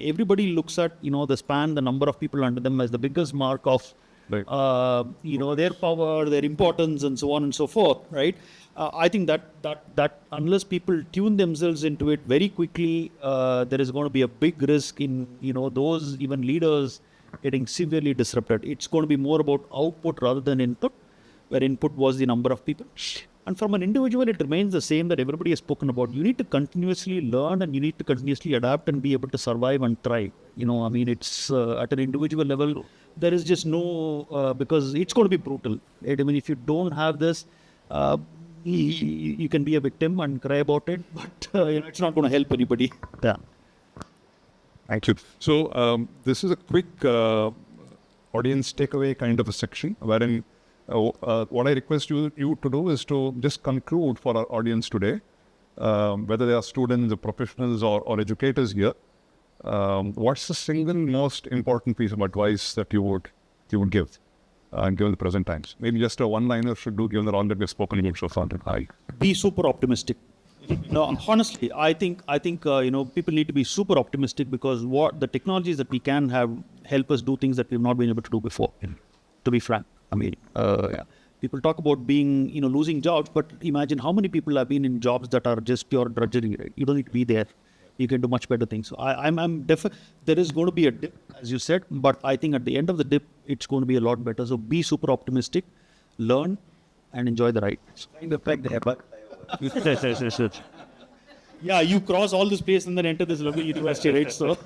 Everybody looks at, the span, the number of people under them as the biggest mark of their power, their importance, and so on and so forth, right? I think that unless people tune themselves into it very quickly, there is going to be a big risk in those even leaders getting severely disrupted. It's going to be more about output rather than input, where input was the number of people. And from an individual, it remains the same that everybody has spoken about. You need to continuously learn and you need to continuously adapt and be able to survive and thrive. It's at an individual level, there is just no, because it's going to be brutal. Right? I mean, if you don't have this, you can be a victim and cry about it, but it's not going to help anybody. Yeah. Thank you. So this is a quick audience takeaway kind of a section wherein what I request you to do is to just conclude for our audience today, whether they are students or professionals or educators here, what's the single most important piece of advice that you would give given the present times? Maybe just a one-liner should do given the all that we've spoken about so far. Be super optimistic. No, honestly, I think people need to be super optimistic because what the technologies that we can have help us do things that we've not been able to do before. To be frank, I mean, people talk about being losing jobs, but imagine how many people have been in jobs that are just pure drudgery. Right? You don't need to be there. You can do much better things. So I'm definitely, there is going to be a dip, as you said, but I think at the end of the dip, it's going to be a lot better. So be super optimistic, learn, and enjoy the ride. The fact that Yeah, you cross all this place and then enter this local university, right? So,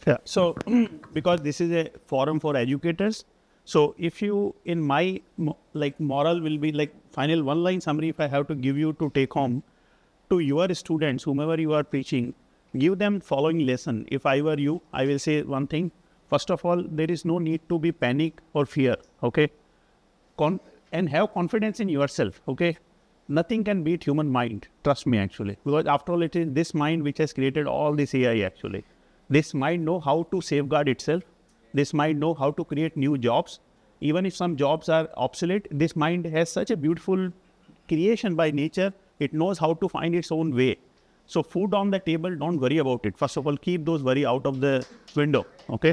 Yeah. So, because this is a forum for educators, so if you, in my moral will be like final one-line summary, if I have to give you to take home to your students, whomever you are preaching, give them following lesson. If I were you, I will say one thing. First of all, there is no need to be panic or fear. Okay, and have confidence in yourself. Okay. Nothing can beat human mind. Trust me, actually, because after all, it is this mind which has created all this AI. Actually, this mind know how to safeguard itself. This mind know how to create new jobs. Even if some jobs are obsolete, this mind has such a beautiful creation by nature. It knows how to find its own way. So food on the table, don't worry about it. First of all, keep those worry out of the window. Okay.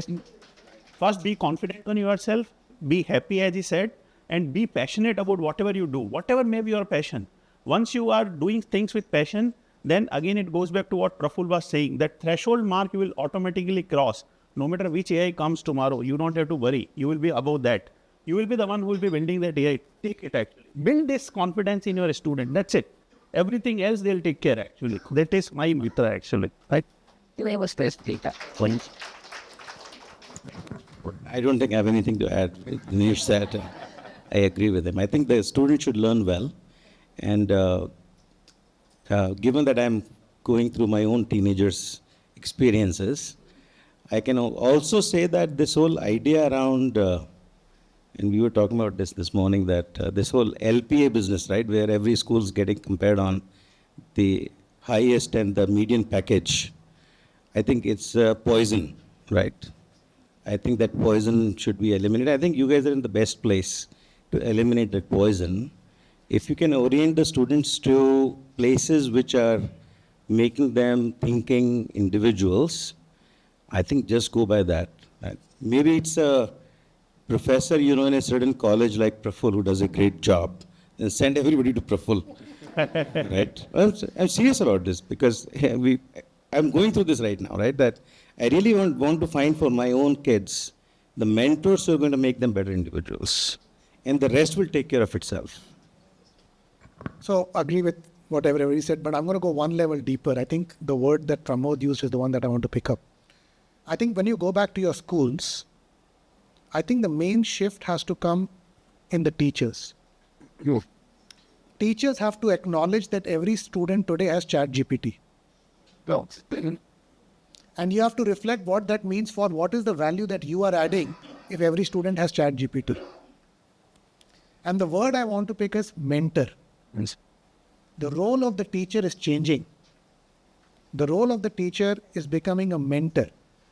First, be confident on yourself. Be happy, as he said. And be passionate about whatever you do, whatever may be your passion. Once you are doing things with passion, then again it goes back to what Praful was saying, that threshold mark you will automatically cross. No matter which AI comes tomorrow, you don't have to worry. You will be above that. You will be the one who will be building that AI. Take it actually. Build this confidence in your student. That's it. Everything else they'll take care actually. That is my mitra actually. Right? I don't think I have anything to add. Dinesh said, I agree with him. I think the student should learn well. And given that I'm going through my own teenagers' experiences, I can also say that this whole idea around, and we were talking about this morning, that this whole LPA business, right, where every school is getting compared on the highest and the median package, I think it's poison, right? I think that poison should be eliminated. I think you guys are in the best place to eliminate that poison. If you can orient the students to places which are making them thinking individuals, I think just go by that. Maybe it's a professor, in a certain college like Praful who does a great job, then send everybody to Praful, right? I'm serious about this because I'm going through this right now, right? That I really want to find for my own kids the mentors who are going to make them better individuals. And the rest will take care of itself. So agree with what everybody said, but I'm going to go one level deeper. I think the word that Pramod used is the one that I want to pick up. I think when you go back to your schools, I think the main shift has to come in the teachers. Teachers have to acknowledge that every student today has ChatGPT. And you have to reflect what that means for what is the value that you are adding if every student has ChatGPT. And the word I want to pick is mentor. The role of the teacher is changing. The role of the teacher is becoming a mentor.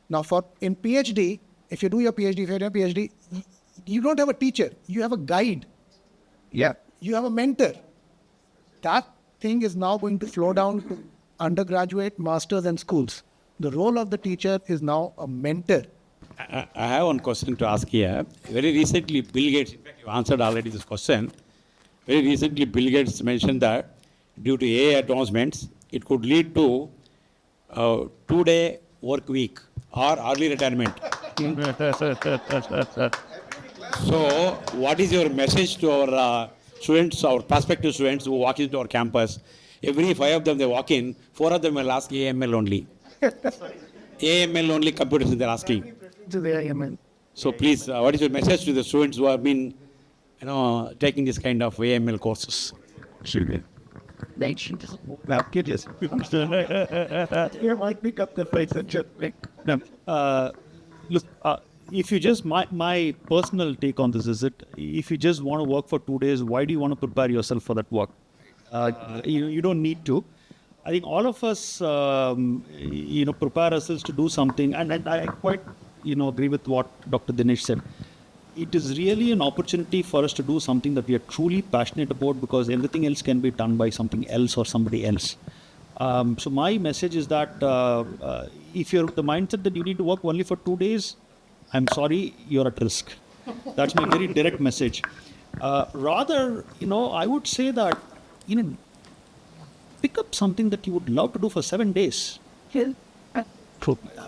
Now in PhD, if you do your PhD, you don't have a teacher. You have a guide. Yeah. You have a mentor. That thing is now going to flow down to undergraduate, masters and schools. The role of the teacher is now a mentor I have one question to ask here. Very recently, Bill Gates, in fact, you answered already this question. Very recently, Bill Gates mentioned that due to AI advancements, it could lead to 2-day work week or early retirement. So, what is your message to our students, our prospective students who walk into our campus? Every 5 of them they walk in, 4 of them will ask AML only. AML only computers they're asking. To the AMN. So please, what is your message to the students who have been, taking this kind of AML courses? They should just now get us. Here, like pick up the face and just make them. Look, if you just, my personal take on this is that if you just want to work for 2 days, why do you want to prepare yourself for that work? You don't need to. I think all of us, prepare ourselves to do something, and I quite, agree with what Dr. Dinesh said. It is really an opportunity for us to do something that we are truly passionate about, because everything else can be done by something else or somebody else. So my message is that if you're the mindset that you need to work only for 2 days, I'm sorry, you're at risk. That's my very direct message. Rather, I would say that, pick up something that you would love to do for 7 days.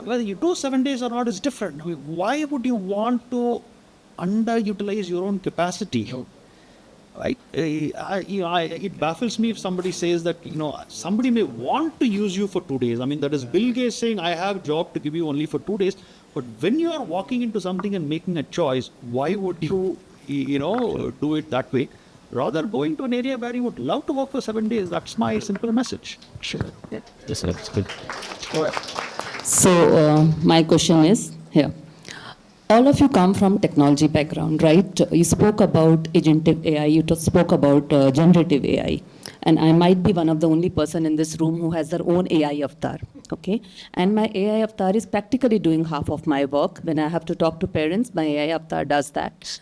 Whether you do 7 days or not is different. I mean, why would you want to underutilize your own capacity? Right? It baffles me if somebody says that, somebody may want to use you for 2 days. I mean, that is Bill Gates saying, I have a job to give you only for 2 days. But when you are walking into something and making a choice, why would you, do it that way? Rather, going to an area where you would love to work for 7 days. That's my simple message. Sure. Yeah. Yes, sir. That's good. So my question is here. All of you come from technology background, right? You spoke about agentic AI, you spoke about generative AI. And I might be one of the only person in this room who has their own AI avatar, okay? And my AI avatar is practically doing half of my work. When I have to talk to parents, my AI avatar does that.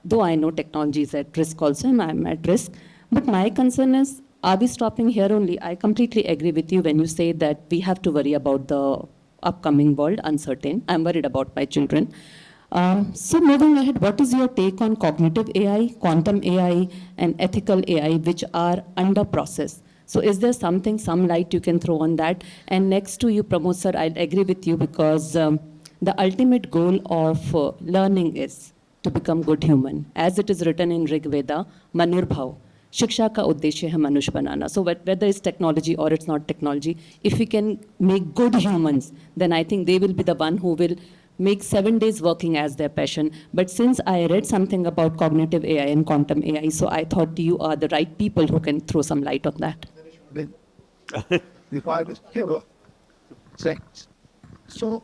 Though I know technology is at risk also, and I'm at risk. But my concern is, are we stopping here only? I completely agree with you when you say that we have to worry about the upcoming world, uncertain. I'm worried about my children. So moving ahead, what is your take on cognitive AI, quantum AI, and ethical AI, which are under process? So is there something, some light you can throw on that? And next to you, Pramod sir, I'll agree with you, because the ultimate goal of learning is to become good human. As it is written in Rig Veda, Manirbhav. शिक्षा का उद्देश्य है मनुष्य बनाना. So whether it's technology or it's not technology, if we can make good humans, then I think they will be the one who will make 7 days working as their passion. But since I read something about cognitive AI and quantum AI, so I thought you are the right people who can throw some light on that. If I was here, thanks. So,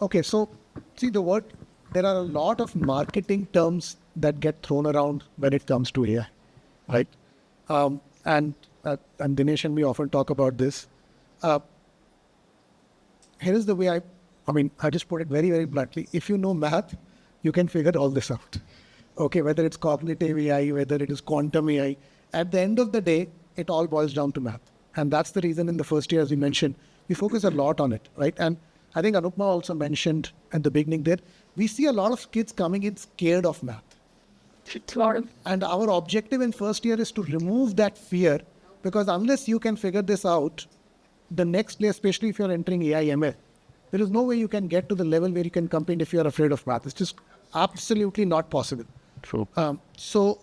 okay, so see the word, there are a lot of marketing terms that get thrown around when it comes to AI, right? And Dinesh and we often talk about this. Here is the way I just put it very, very bluntly. If you know math, you can figure all this out. Okay, whether it's cognitive AI, whether it is quantum AI, at the end of the day, it all boils down to math. And that's the reason in the first year, as we mentioned, we focus a lot on it, right? And I think Anupma also mentioned at the beginning there, we see a lot of kids coming in scared of math. And our objective in first year is to remove that fear, because unless you can figure this out, the next day, especially if you're entering AI ML, there is no way you can get to the level where you can compete if you're afraid of math. It's just absolutely not possible. True. So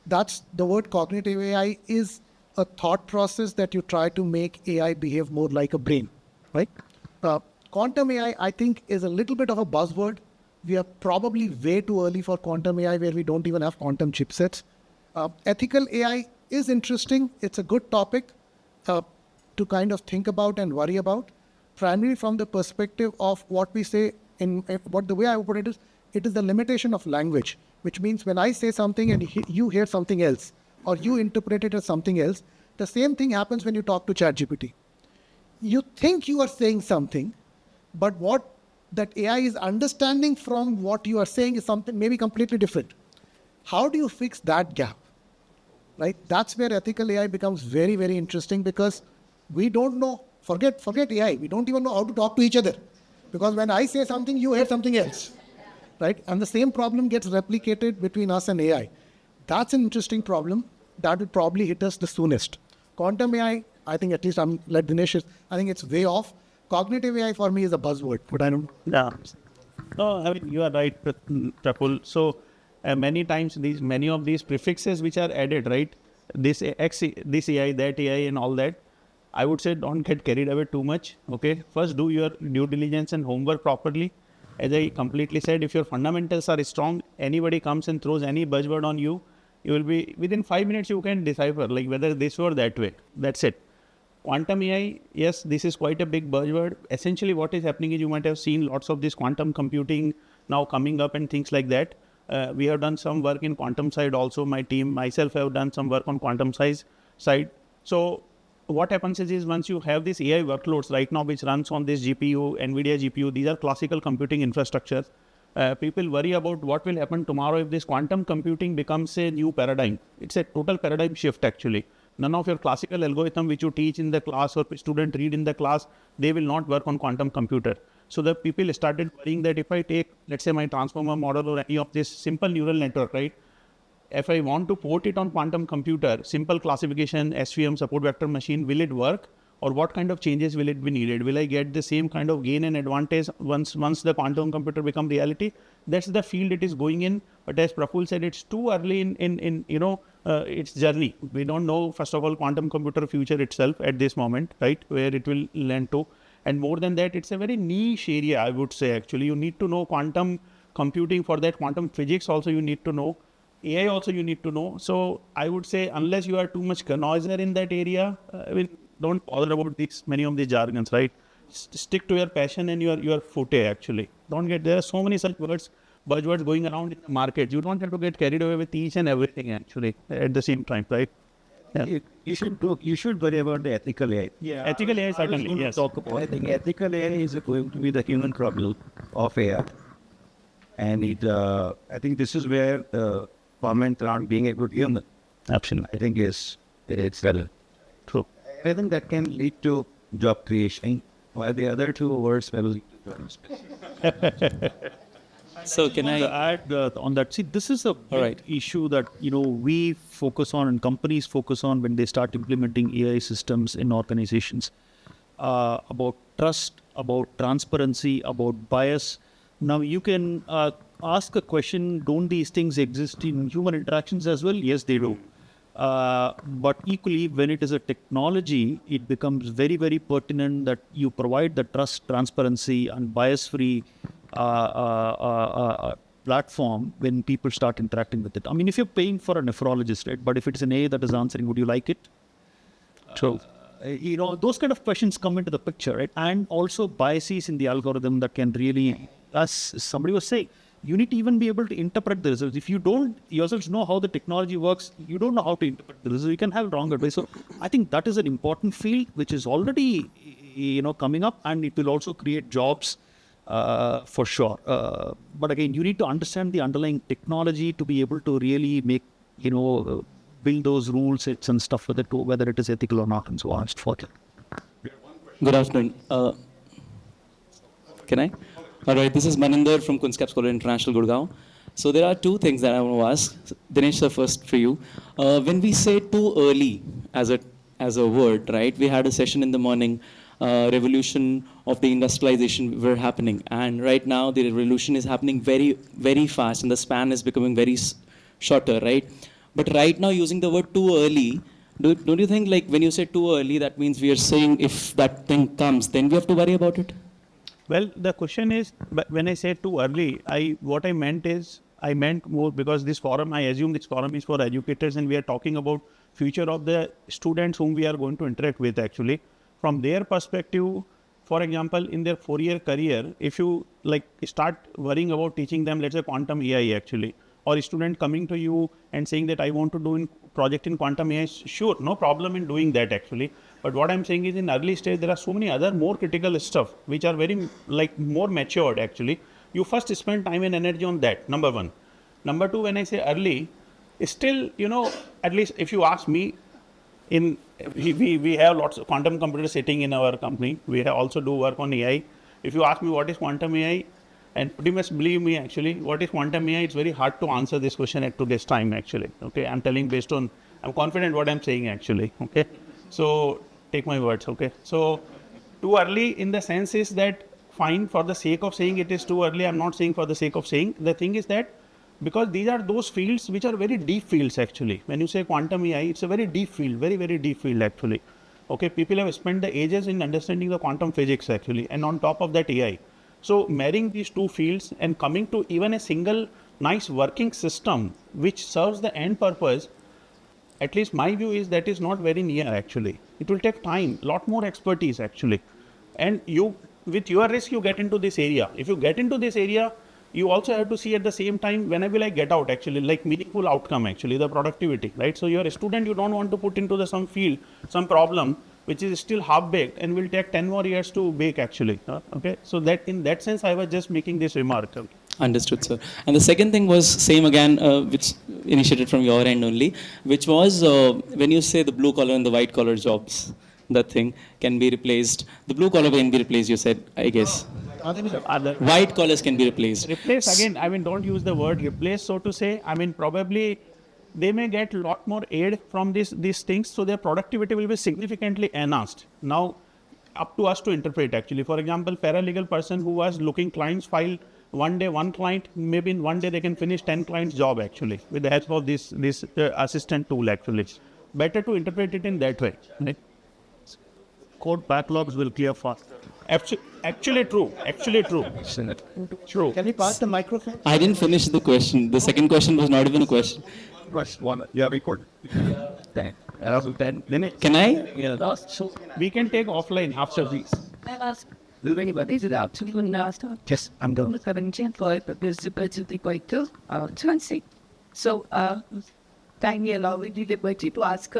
that's the word cognitive AI is a thought process that you try to make AI behave more like a brain, right? Quantum AI, I think, is a little bit of a buzzword. We are probably way too early for quantum AI, where we don't even have quantum chipsets. Ethical AI is interesting. It's a good topic to kind of think about and worry about, primarily from the perspective of what we say what the way I would put it is the limitation of language, which means when I say something and you hear something else, or you interpret it as something else, the same thing happens when you talk to ChatGPT. You think you are saying something, but what that AI is understanding from what you are saying is something maybe completely different. How do you fix that gap? Right? That's where ethical AI becomes very, very interesting, because we don't know, forget AI, we don't even know how to talk to each other. Because when I say something, you hear something else, right? And the same problem gets replicated between us and AI. That's an interesting problem that will probably hit us the soonest. Quantum AI, I think at least like Dinesh, I think it's way off. Cognitive AI for me is a buzzword, but I don't. Yeah. No, I mean, you are right, Praful. So many times many of these prefixes which are added, right? This this AI, that AI, and all that. I would say don't get carried away too much. Okay, first do your due diligence and homework properly. As I completely said, if your fundamentals are strong, anybody comes and throws any buzzword on you, you will be within 5 minutes you can decipher like whether this or that way. That's it. Quantum AI, yes, this is quite a big buzzword. Essentially, what is happening is you might have seen lots of this quantum computing now coming up and things like that. We have done some work in quantum side also. My team, myself, have done some work on quantum side. So what happens is once you have these AI workloads right now, which runs on this GPU, NVIDIA GPU, these are classical computing infrastructure. People worry about what will happen tomorrow if this quantum computing becomes a new paradigm. It's a total paradigm shift actually. None of your classical algorithm which you teach in the class or student read in the class, they will not work on quantum computer. So the people started worrying that if I take, let's say, my transformer model or any of this simple neural network, right? If I want to port it on quantum computer, simple classification, SVM, support vector machine, will it work? Or what kind of changes will it be needed? Will I get the same kind of gain and advantage once the quantum computer become reality? That's the field it is going in. But as Praful said, it's too early in its journey. We don't know, first of all, quantum computer future itself at this moment, right? Where it will land to. And more than that, it's a very niche area, I would say, actually. You need to know quantum computing. For that, quantum physics also you need to know. AI also you need to know. So I would say unless you are too much connoisseur in that area, don't bother about many of these jargons, right? Stick to your passion and your forte actually. There are so many such buzzwords going around in the market. You don't have to get carried away with each and everything actually at the same time, right? Yeah. You should worry about the ethical AI. Yeah, ethical AI certainly, yes. I think ethical AI is going to be the human problem of AI. And I think this is where the comment around being a good human, Absolutely. I think it's better. True. I think that can lead to job creation, while the other two words will lead to job space. So can I add on that? See, this is a big issue that we focus on and companies focus on when they start implementing AI systems in organizations. About trust, about transparency, about bias. Now you can ask a question: don't these things exist in human interactions as well? Yes, they do. But equally, when it is a technology, it becomes very, very pertinent that you provide the trust, transparency, and bias-free platform when people start interacting with it. I mean, if you're paying for a nephrologist, right? But if it's an AI that is answering, would you like it? True. Those kind of questions come into the picture, right? And also biases in the algorithm that can really, as somebody was saying, you need to even be able to interpret the results. If you don't yourselves know how the technology works, you don't know how to interpret the results. You can have wrong advice. So I think that is an important field which is already, coming up, and it will also create jobs for sure. But again, you need to understand the underlying technology to be able to really make, build those rule sets and stuff with it, whether it is ethical or not, and so on. Good afternoon. Can I? All right, this is Maninder from Kunskap Scholar International, Gurgaon. So there are two things that I want to ask. Dinesh, sir, first for you. When we say too early as a word, right? We had a session in the morning, revolution of the industrialization were happening. And right now the revolution is happening very, very fast, and the span is becoming very shorter, right? But right now using the word too early, don't you think like when you say too early, that means we are saying if that thing comes, then we have to worry about it? Well, the question is, when I say too early, what I meant more because this forum, I assume this forum is for educators, and we are talking about future of the students whom we are going to interact with actually. From their perspective, for example, in their 4-year career, if you start worrying about teaching them, let's say quantum AI actually, or a student coming to you and saying that I want to do a project in quantum AI, sure, no problem in doing that actually. But what I'm saying is in early stage, there are so many other more critical stuff which are very more matured actually. You first spend time and energy on that, number one. Number two, when I say early, still, at least if you ask me, we have lots of quantum computers sitting in our company. We also do work on AI. If you ask me what is quantum AI, and pretty much believe me, actually, what is quantum AI, it's very hard to answer this question at today's time, actually. Okay, I'm telling based on, I'm confident what I'm saying, actually. Okay, so take my words. Okay, so too early in the sense is that fine for the sake of saying it is too early. I'm not saying for the sake of saying. The thing is that because these are those fields which are very deep fields, actually. When you say quantum AI, it's a very deep field, very, very deep field, actually. Okay, people have spent the ages in understanding the quantum physics, actually, and on top of that AI. So marrying these two fields and coming to even a single nice working system which serves the end purpose, at least my view is that is not very near, actually. It will take time, lot more expertise, actually. And you, with your risk, you get into this area. If you get into this area, you also have to see at the same time, when I will like get out, actually, like meaningful outcome, actually, the productivity, right? So you're a student, you don't want to put into the some field, some problem, which is still half baked and will take 10 more years to bake, actually. Okay, so that in that sense, I was just making this remark. Understood, sir. And the second thing was same again, which initiated from your end only, which was when you say the blue collar and the white collar jobs, that thing can be replaced. The blue collar can be replaced, you said, I guess. Other White collars can be replaced. replace again, I mean, don't use the word replace, so to say. I mean, probably they may get a lot more aid from these things, so their productivity will be significantly enhanced. Now, up to us to interpret, actually. For example, paralegal person who was looking clients file one day, one client, maybe in one day they can finish 10 clients job, actually, with the help of this assistant tool, actually. Better to interpret it in that way, right? Code backlogs will clear faster. Actually true. Actually true. True. Can you pass the microphone? I didn't finish the question. The second question was not even a question. One, yeah, record. Then, Can I? Yeah. So we can take offline after this. Will anybody is it out to you last time? yes, I'm going. 17 for but there's a budget equator, 20. So, thank you, allow me the liberty to ask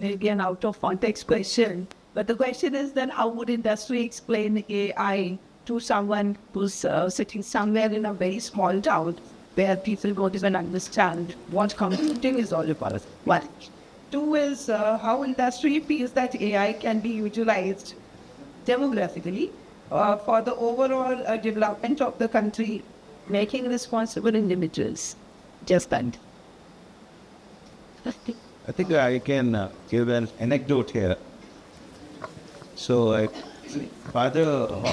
maybe an out of context question. But the question is then how would industry explain AI to someone who's sitting somewhere in a very small town where people don't even understand what computing is all about? One. Two is how industry feels that AI can be utilized demographically for the overall development of the country, making responsible individuals. Just that. I think I can give an anecdote here. So, father, My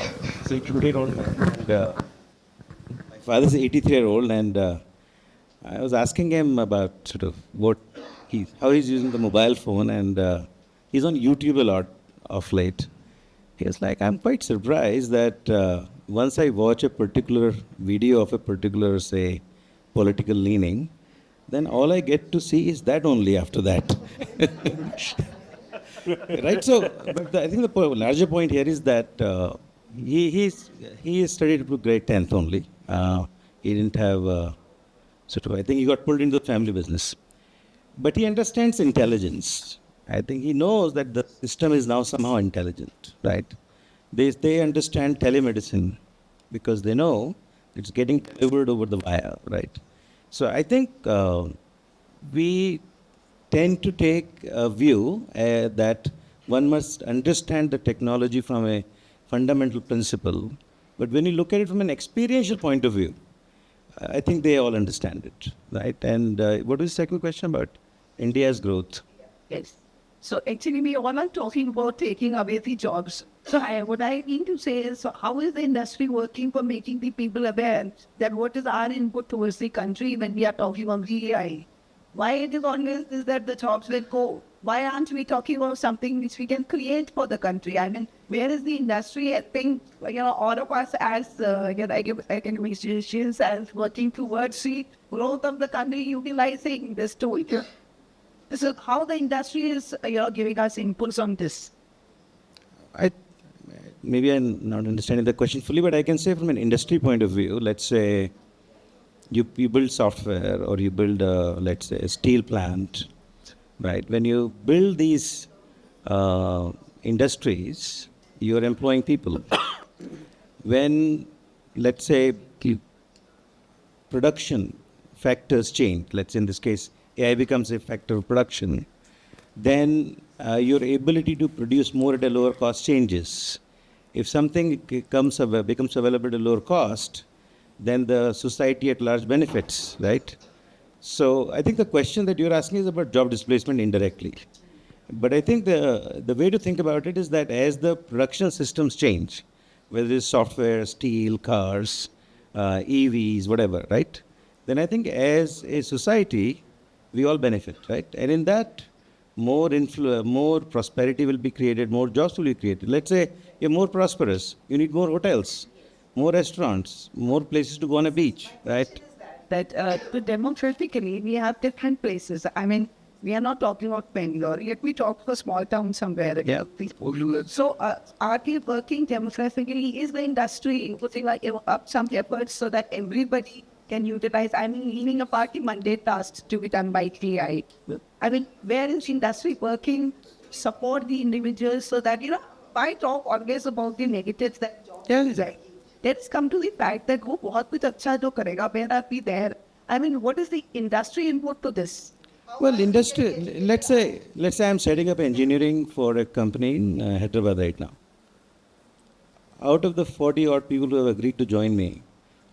father's 83-year-old, and I was asking him about sort of how he's using the mobile phone, and he's on YouTube a lot of late. He was like, I'm quite surprised that once I watch a particular video of a particular, say, political leaning, then all I get to see is that only after that. Right? So, but I think the larger point here is that he studied up to grade 10th only. He didn't have sort of, I think he got pulled into the family business. But he understands intelligence. I think he knows that the system is now somehow intelligent, right? They understand telemedicine because they know it's getting delivered over the wire, right? So I think we tend to take a view that one must understand the technology from a fundamental principle. But when you look at it from an experiential point of view, I think they all understand it, right? And what was the second question about India's growth? Yes. So actually we all are talking about taking away the jobs. So what I mean to say is, so how is the industry working for making the people aware that what is our input towards the country when we are talking about AI? Why it is always is that the jobs will go? Why aren't we talking about something which we can create for the country? I mean, where is the industry helping, all of us as, academicians as working towards the growth of the country utilizing this tool? So how the industry is, giving us inputs on this? Maybe I'm not understanding the question fully, but I can say from an industry point of view, let's say you build software or you build, let's say, a steel plant, right? When you build these industries, you're employing people. When, let's say, production factors change, let's say in this case, AI becomes a factor of production, then your ability to produce more at a lower cost changes. If something becomes available at a lower cost, then the society at large benefits, right? So I think the question that you're asking is about job displacement indirectly. But I think the way to think about it is that as the production systems change, whether it's software, steel, cars, EVs, whatever, right? Then I think as a society, we all benefit, right? And in that, more prosperity will be created, more jobs will be created. Let's say you're more prosperous, you need more hotels, more restaurants, more places to go on a beach, right? That the demographically we have different places. I mean, we are not talking about Bangalore, yet we talk of a small town somewhere. Yeah. So are we working demographically? Is the industry putting up some efforts so that everybody can utilize? I mean, leaving apart the mundane tasks to be done by AI. I mean, where is industry working? Support the individuals so that why talk always about the negatives that job is like. Let's come to the fact that वो बहुत कुछ अच्छा जो करेगा, where are we there? I mean, what is the industry input to this? Well, industry, let's say I'm setting up engineering for a company in Hyderabad right now. Out of the 40 odd people who have agreed to join me,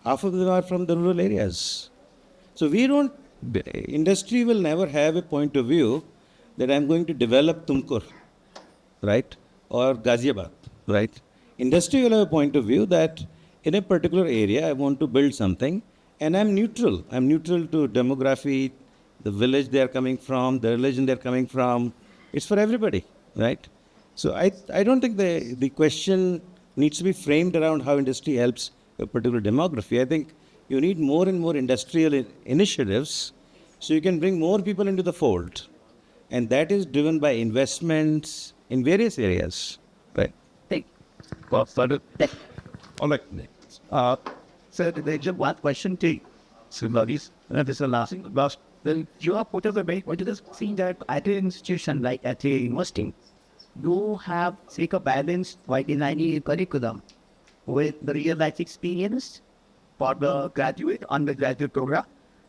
half of them are from the rural areas. So industry will never have a point of view that I'm going to develop Tumkur, right? Or Ghaziabad, right? Industry will have a point of view that in a particular area, I want to build something, and I'm neutral. I'm neutral to demography, the village they are coming from, the religion they're coming from. It's for everybody, right? So I don't think the question needs to be framed around how industry helps a particular demography. I think you need more and more industrial initiatives so you can bring more people into the fold. And that is driven by investments in various areas, right? Well, started. All right. So there's just one question to you. So, this is the last thing. Then you are put as a what you just see that at an institution like at a university, you have take a balance by designing a curriculum with the real life experience for the graduate, undergraduate program,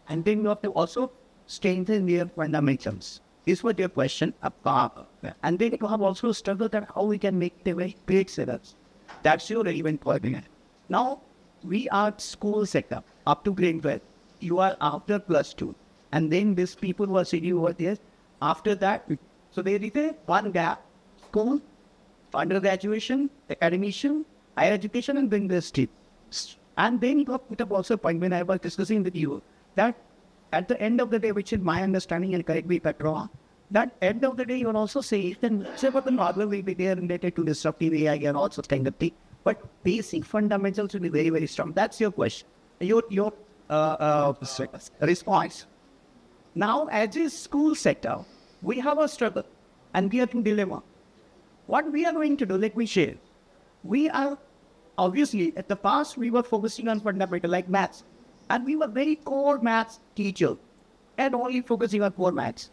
and then you have to also strengthen their fundamentals. This was your question. And then you have also struggled at how we can make the very great setups. That's your relevant point. Now, we are school sector up to grade 12. You are after +2. And then these people who are sitting over there, after that, so there is a one gap, school, undergraduation, academician, higher education, and then the state. And then you have put up also a point when I was discussing with you that at the end of the day, which is my understanding, and correct me if I'm wrong, that end of the day, you will also say, then say what the problem will be there related to disruptive AI and also kind of thing. But basic fundamentals will be very, very strong. That's your question. Your response. Now, as a school sector, we have a struggle and we are in dilemma. What we are going to do, let me share. We are, obviously, at the past, we were focusing on fundamental like maths. And we were very core maths teacher and only focusing on core maths.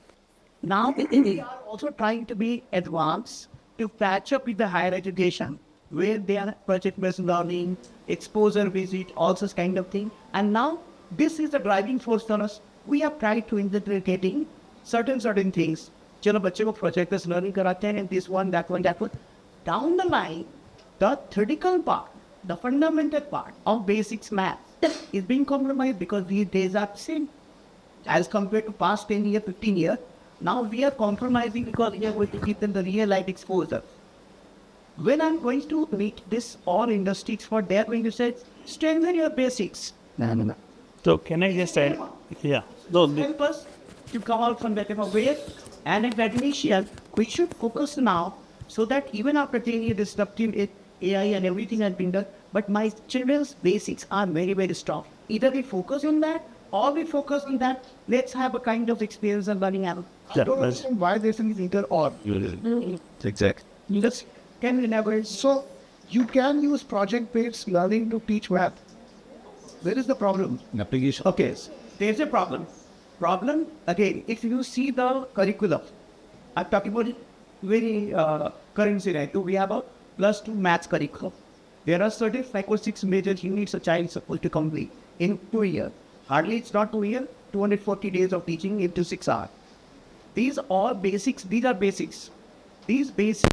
Now, we are also trying to be advanced to catch up with the higher education, where they are project-based learning, exposure visit, all such kind of thing. And now, this is the driving force for us. We have tried to integrating certain things. चलो बच्चे को project-based learning कराते हैं, and this one, that one, that one. Down the line, the theoretical part, the fundamental part of basics math is being compromised because these days are same as compared to past 10 years, 15 years. Now we are compromising because we are going to give them the real life exposure. When I'm going to meet this all industries for, they're going to say, strengthen your basics. No. So can I just add? Yeah. No, Help us to come out from that way. And at admission, we should focus now so that even after 10 years disruptive AI and everything has been done, but my children's basics are very, very strong. Either we focus on that or we focus on that. Let's have a kind of experience and learning out. I don't understand why this is either or. Exactly. You just can elaborate. So you can use project-based learning to teach math. Where is the problem? Application. Okay, there's a problem. Problem, again, if you see the curriculum, I'm talking about very current scenario. We have a +2 maths curriculum. There are certain 5 or 6 major units a child is supposed to complete in 2 years. Hardly it's not 2 years, 240 days of teaching into 6 hours. These are basics. These basics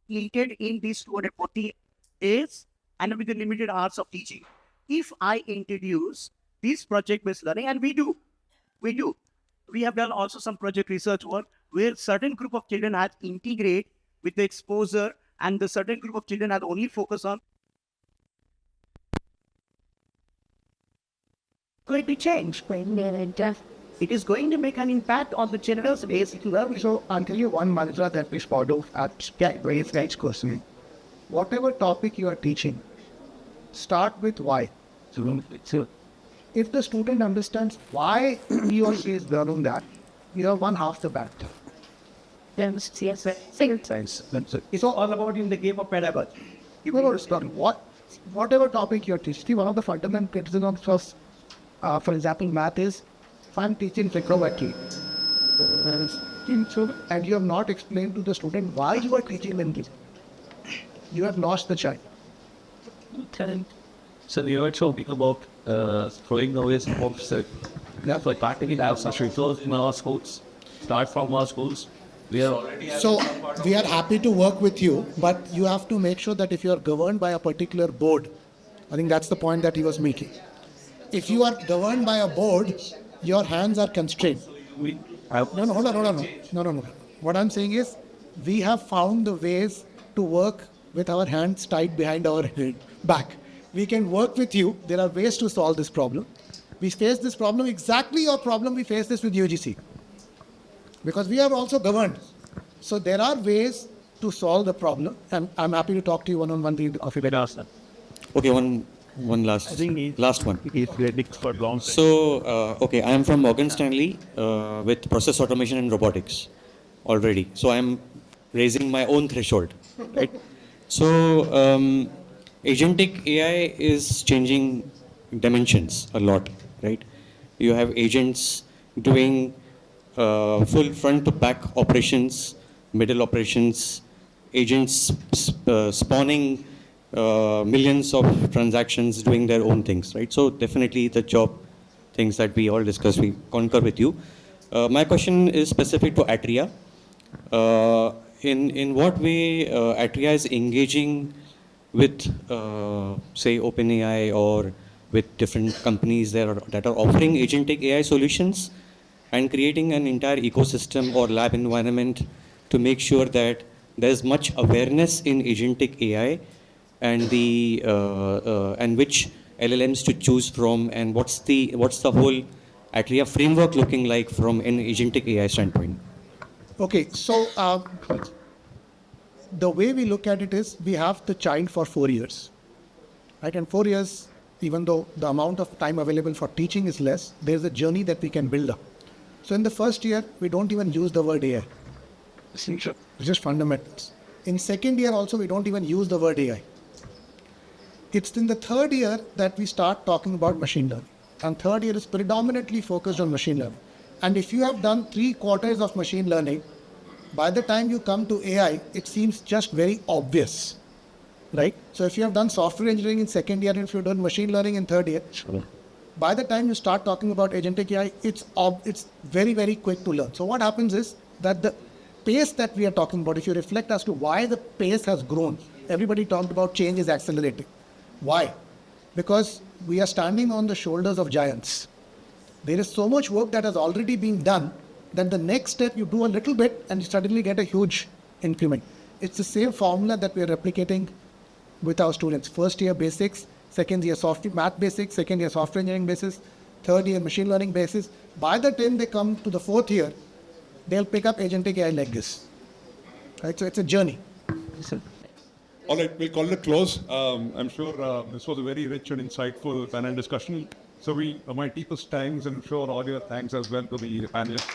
completed in these 240 is, and with the limited hours of teaching, if I introduce this project-based learning, and we do, we have done also some project research work where certain group of children has integrate with the exposure, and the certain group of children has only focus on going to change. It is going to make an impact on the children's basic learning. So I'll tell you one mantra that we follow at Raise Guides question. Whatever topic you are teaching, start with why. If the student understands why he or she is learning that, you have won half the battle. It's all about in the game of pedagogy. You understand whatever topic you're teaching. One of the fundamental criticisms of, for example, math is, if I'm teaching trigonometry, and you have not explained to the student why you are teaching them this, you have lost the child. So we were talking about throwing away some offset. Yeah, like practically have such resources in our schools. Start from our schools. We are already. So we are happy to work with you, but you have to make sure that if you are governed by a particular board, I think that's the point that he was making. If you are governed by a board, your hands are constrained. Hold on. What I'm saying is, we have found the ways to work with our hands tied behind our back. We can work with you. There are ways to solve this problem. We face this problem, exactly your problem, we face this with UGC. Because we are also governed. So there are ways to solve the problem, and I'm happy to talk to you one-on-one of it. Okay, one last one. For long. So, okay, I am from Morgan Stanley with process automation and robotics already. So I am raising my own threshold, right? So, agentic AI is changing dimensions a lot, right? You have agents doing full front to back operations, middle operations, agents spawning millions of transactions, doing their own things, right? So definitely the job things that we all discuss, we concur with you. My question is specific to Atria. In what way Atria is engaging with, say, OpenAI or with different companies that are offering agentic AI solutions and creating an entire ecosystem or lab environment to make sure that there's much awareness in agentic AI and the and which LLMs to choose from, and what's the whole Atria framework looking like from an agentic AI standpoint? Okay, so the way we look at it is, we have the child for 4 years, right? And 4 years, even though the amount of time available for teaching is less, there's a journey that we can build up. So in the first year, we don't even use the word AI. It's just fundamentals. In second year also, we don't even use the word AI. It's in the third year that we start talking about machine learning. And third year is predominantly focused on machine learning. And if you have done 3/4 of machine learning, by the time you come to AI, it seems just very obvious, right? So if you have done software engineering in second year, and if you've done machine learning in third year, by the time you start talking about agentic AI, it's very, very quick to learn. So what happens is that the pace that we are talking about, if you reflect as to why the pace has grown, everybody talked about change is accelerating. Why? Because we are standing on the shoulders of giants. There is so much work that has already been done that the next step you do a little bit and you suddenly get a huge increment. It's the same formula that we are replicating with our students. First year basics, second year software math basics, second year software engineering basis, third year machine learning basis. By the time they come to the fourth year, they'll pick up agentic AI like this. Right? So it's a journey. All right, we'll call it a close. I'm sure this was a very rich and insightful panel discussion. So my deepest thanks, and I'm sure all your thanks as well to the panelists.